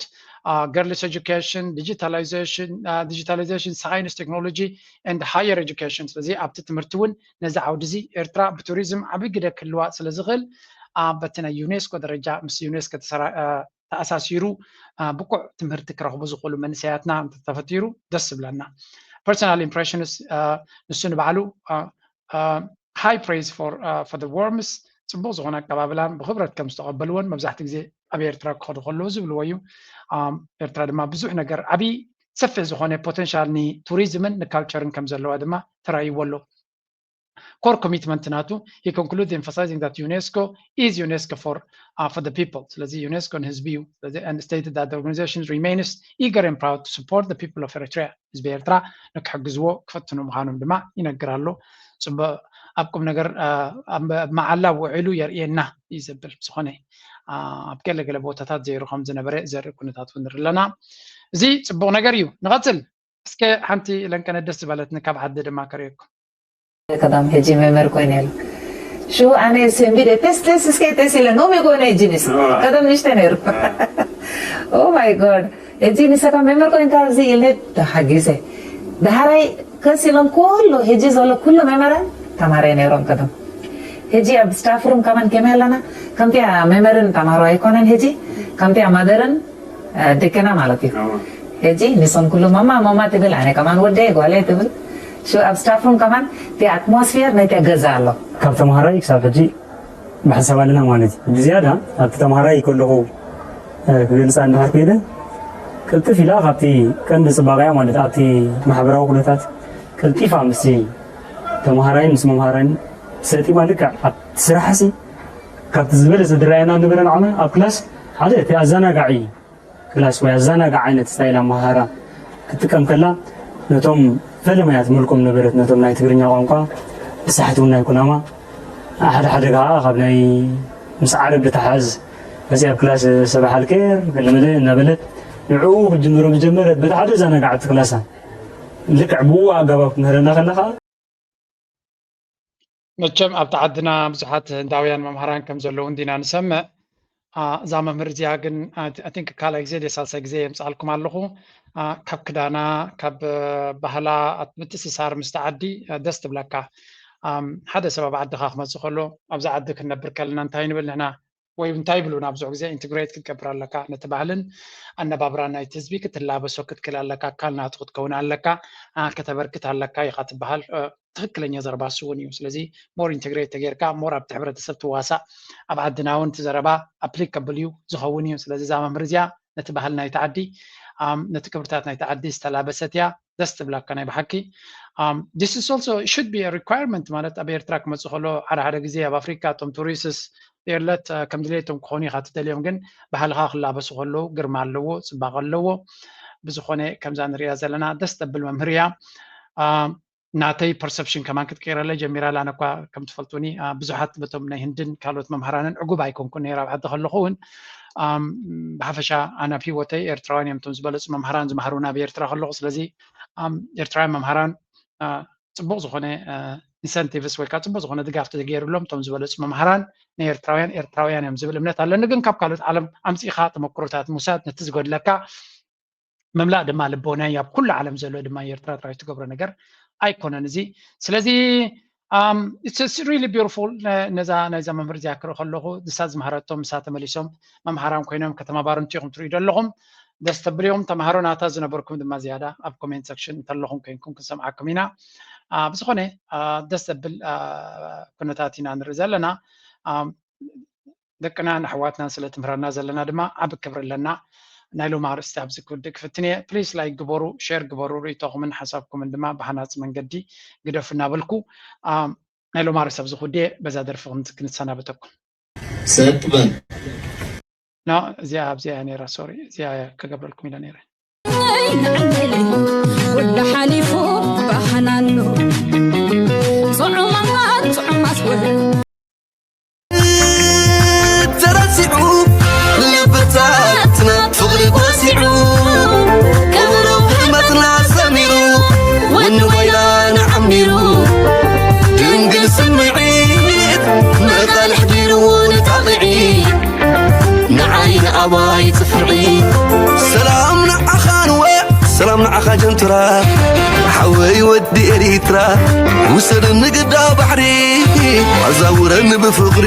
girls education, digitalization, science, technology, and higher education. ስለዚ ኣብቲ ትምህርቲ እውን ነዚ ዓውዲ እዚ ኤርትራ ብቱሪዝም ዓብይ ግደ ክህልዋ ስለ ዝኽእል በቲ ናይ ዩኔስኮ ደረጃ ምስ ዩኔስኮ ተኣሳሲሩ ብቁዕ ትምህርቲ ክረኽቡ ዝኽእሉ መንእሰያትና ተፈቲሩ ደስ ዝብለና personal impressions ንሱ ንባዕሉ high praise for the worms ጽቡቅ ዝኾነ ኣቀባብላን ብክብረት ከም ዝተቐበልዎን መብዛሕቲ ግዜ ኣብ ኤርትራ ክኸዱ ከለዉ ዝብልዎ እዩ ኤርትራ ድማ ብዙሕ ነገር ዓብይ ሰፊሕ ዝኾነ ፖቴንሻል ንቱሪዝምን ንካልቸርን ከም ዘለዋ ድማ ተራእይዎ ኣሎ core commitment ናቱ he concluded emphasizing that UNESCO is UNESCO for the people ስለዚ UNESCO ንህዝቢ እዩ and stated that the organization remains eager and proud to support the people of Eritrea ህዝቢ ኤርትራ ንክሕግዝዎ ክፈትኑ ምዃኖም ድማ ይነግራሉ ጽቡቅ ኣብ ቁም ነገር መዓላ ውዕሉ የርእየና እዩ ዝብል ዝኾነ ኣብ ገለገለ ቦታታት ዘይሩ ከም ዝነበረ ዘርኢ ኩነታት እውን ንርኢ ኣለና እዚ ጽቡቅ ነገር እዩ ንቐፅል እስከ ሓንቲ ለንቀነ ደስ ዝበለትኒ ካብ ዓዲ ድማ ከርእየኩም كدام هجي ممر كوينيل شو أنا سنبيد تس سكيت سيلا نومي كويني جينيس كدام نشتنير oh my god هجي نسكا ممر كوين كارزي يلي تحجيسه ده هاي كسيلم كله هجي زولا كله ممرن تمارين نيرون كدام هجي أب ستاف روم كمان كمهلنا كم تيا ممرن تمارو أيكونن هجي كم تيا مادرن دكنا مالتي هجي نسون كله ماما تبل أنا كمان ودي قولي تبل شو أب ستاف روم كمان تي أتموسفير نتي جزالو كم تمهراي كسافجي بحسب لنا مالتي بزيادة أب تمهراي كله جلس عند هالكيده كلت في لا غبتي كان سباقي مالت أبتي محبرة وكلتات كلتي فامسي تمهراي مسمى مهراي سرتي مالك أب سرحسي كابت زبالة زدرينا نبرنا عمل أب كلاس هذا تي أزانا قاعي كلاس ويأزانا قاعي تستايل مهارة كنت كم كلا نتوم فلما يتملكم نبرت نتوم ناي تقرنيا وانقا بساحتونا يكون أما أحد قاعة قبلي مسعرب بتحاز بس يا كلاس سبح الكير كلمة نبلت نعوق الجمهور بجمرت بتحدث أنا قاعد كلاسها لك عبوة قبل نهرنا خلها መቸም ኣብ ተዓድና ብዙሓት ህንዳውያን መምሃራን ከም ዘለዉ እንዲና ንሰምዕ እዛ መምህር እዚኣ ግን አይ ቲንክ ካልኣይ ግዜ ሳልሳይ ግዜ የምፅኣልኩም ኣለኹ ካብ ክዳና ካብ ባህላ ምትእስሳር ምስ ዓዲ ደስ ትብለካ ሓደ ሰብ ኣብ ዓድኻ ክመፅእ ከሎ ኣብዛ ዓዲ ክንነብር ከለና እንታይ ንብል ንሕና ወይ እንታይ ይብሉና ብዙሕ ግዜ ኢንትግሬት ክትገብር ኣለካ ነቲ ባህልን ኣነባብራ ናይቲ ህዝቢ ክትላበሶ ክትክእል ኣለካ ኣካል ናቱ ክትከውን ኣለካ ከተበርክት ኣለካ ኢኻ ትበሃል ትክክለኛ ዘረባ እሱ እውን እዩ ስለዚ ሞር ኢንትግሬት ተጌርካ ሞር ኣብቲ ሕብረተሰብ ትዋሳእ ኣብ ዓድና እውን እቲ ዘረባ ኣፕሊካብል እዩ ዝኸውን እዩ ስለዚ እዛ መምህር እዚኣ ነቲ ባህል ናይቲ ዓዲ ነቲ ክብርታት ናይቲ ዓዲ ዝተላበሰት እያ ደስ ትብላካ ናይ ብሓቂ this is also should be a requirement ማለት ኣብ ኤርትራ ክመፅእ ከሎ ሓደ ግዜ ኣብ ኣፍሪካ እቶም ቱሪስትስ የለት ከም ድሌቶም ክኾኑ ኢኻ ትደልዮም ግን ባህልኻ ክላበሱ ከለዉ ግርማ ኣለዎ ፅባቐ ኣለዎ ብዝኾነ ከምዛ ንሪኣ ዘለና ደስ ተብል መምህር እያ ናተይ ፐርሰፕሽን ከማን ክትቀይረለ ጀሚራላ ነኳ ከም ትፈልጡኒ ብዙሓት በቶም ናይ ህንድን ካልኦት መምሃራንን ዕጉብ ኣይኮንኩን ነይረ ኣብ ዓዲ ከለኹ እውን ብሓፈሻ ኣነ ኣብ ሂወተይ ኤርትራውያን እዮም እቶም ዝበለፁ መምሃራን ዝመሃሩና ኣብ ኤርትራ ከለኹ ስለዚ ኤርትራውያን መምሃራን ፅቡቅ ዝኾነ ኢንሰንቲቭስ ወይ ከዓ ፅቡቅ ዝኾነ ድጋፍ ተገይሩሎም እቶም ዝበለፁ መምሃራን ናይ ኤርትራውያን እዮም ዝብል እምነት ኣለኒ ግን ካብ ካልኦት ዓለም ኣምፂኻ ተመክሮታት ምውሳድ ነቲ ዝጎድለካ መምላእ ድማ ልቦናይ ኣብ ኩሉ ዓለም ዘሎ ድማ ኤርትራ ጥራይ ትገብሮ ነገር ኣይኮነን እዚ ስለዚ it's really beautiful ነዛ መምህር እዚኣ ክርኢ ከለኹ ንሳ ዝመሃረቶም ምሳ ተመሊሶም መምሃራን ኮይኖም ከተማባሩ እንትኹም ትሪኡ ዘለኹም ደስ ተብል እዮም ተምሃሮ ናታ ዝነበርኩም ድማ ዝያዳ ኣብ ኮሜንት ሴክሽን እንተለኹም ኮይንኩም ክንሰምዓኩም ኢና ብዝኾነ ደስ ዘብል ኩነታት ኢና ንርኢ ዘለና ደቅና ንኣሕዋትና ስለ ትምህረና ዘለና ድማ ዓብ ክብሪ ኣለና ናይ ሎማ ኣርእስቲ ኣብዚ ክውድእ ክፍትን እየ ፕሊስ ላይክ ግበሩ ሼር ግበሩ ርእቶኹምን ሓሳብኩምን ድማ ብሓናፅ መንገዲ ግደፍ እናበልኩ ናይ ሎማ ኣርእስቲ ኣብዚ ክውድእ በዛ ደርፊ ክንሰናበተኩም ሰጥበን እዚኣ ኣብዚኣ ነይራ ሶሪ እዚኣ ከገብረልኩም ኢለ ነይረ ወላ ሓሊፉ ባህናኑ ፅዑማት ተረሲዑ ልበታትና ፍቕሪ ወሲዑ ቀብረው ሕመትና ሰሚሩ ወንወይላና ዓሚሩ ድንግል ስምዒት ምእኻል ሕዲሩ ንጣቕዒ ንዓይኒ ኣባይ ፅፍርዒ ሰላም ንዓኻ ንወ ሰላም ንዓኻ ጀንትራ ሓወይ ወዲ ኤሪትራ ውሰደኒ ግዳ ባሕሪ ኣዛውረኒ ብፍቕሪ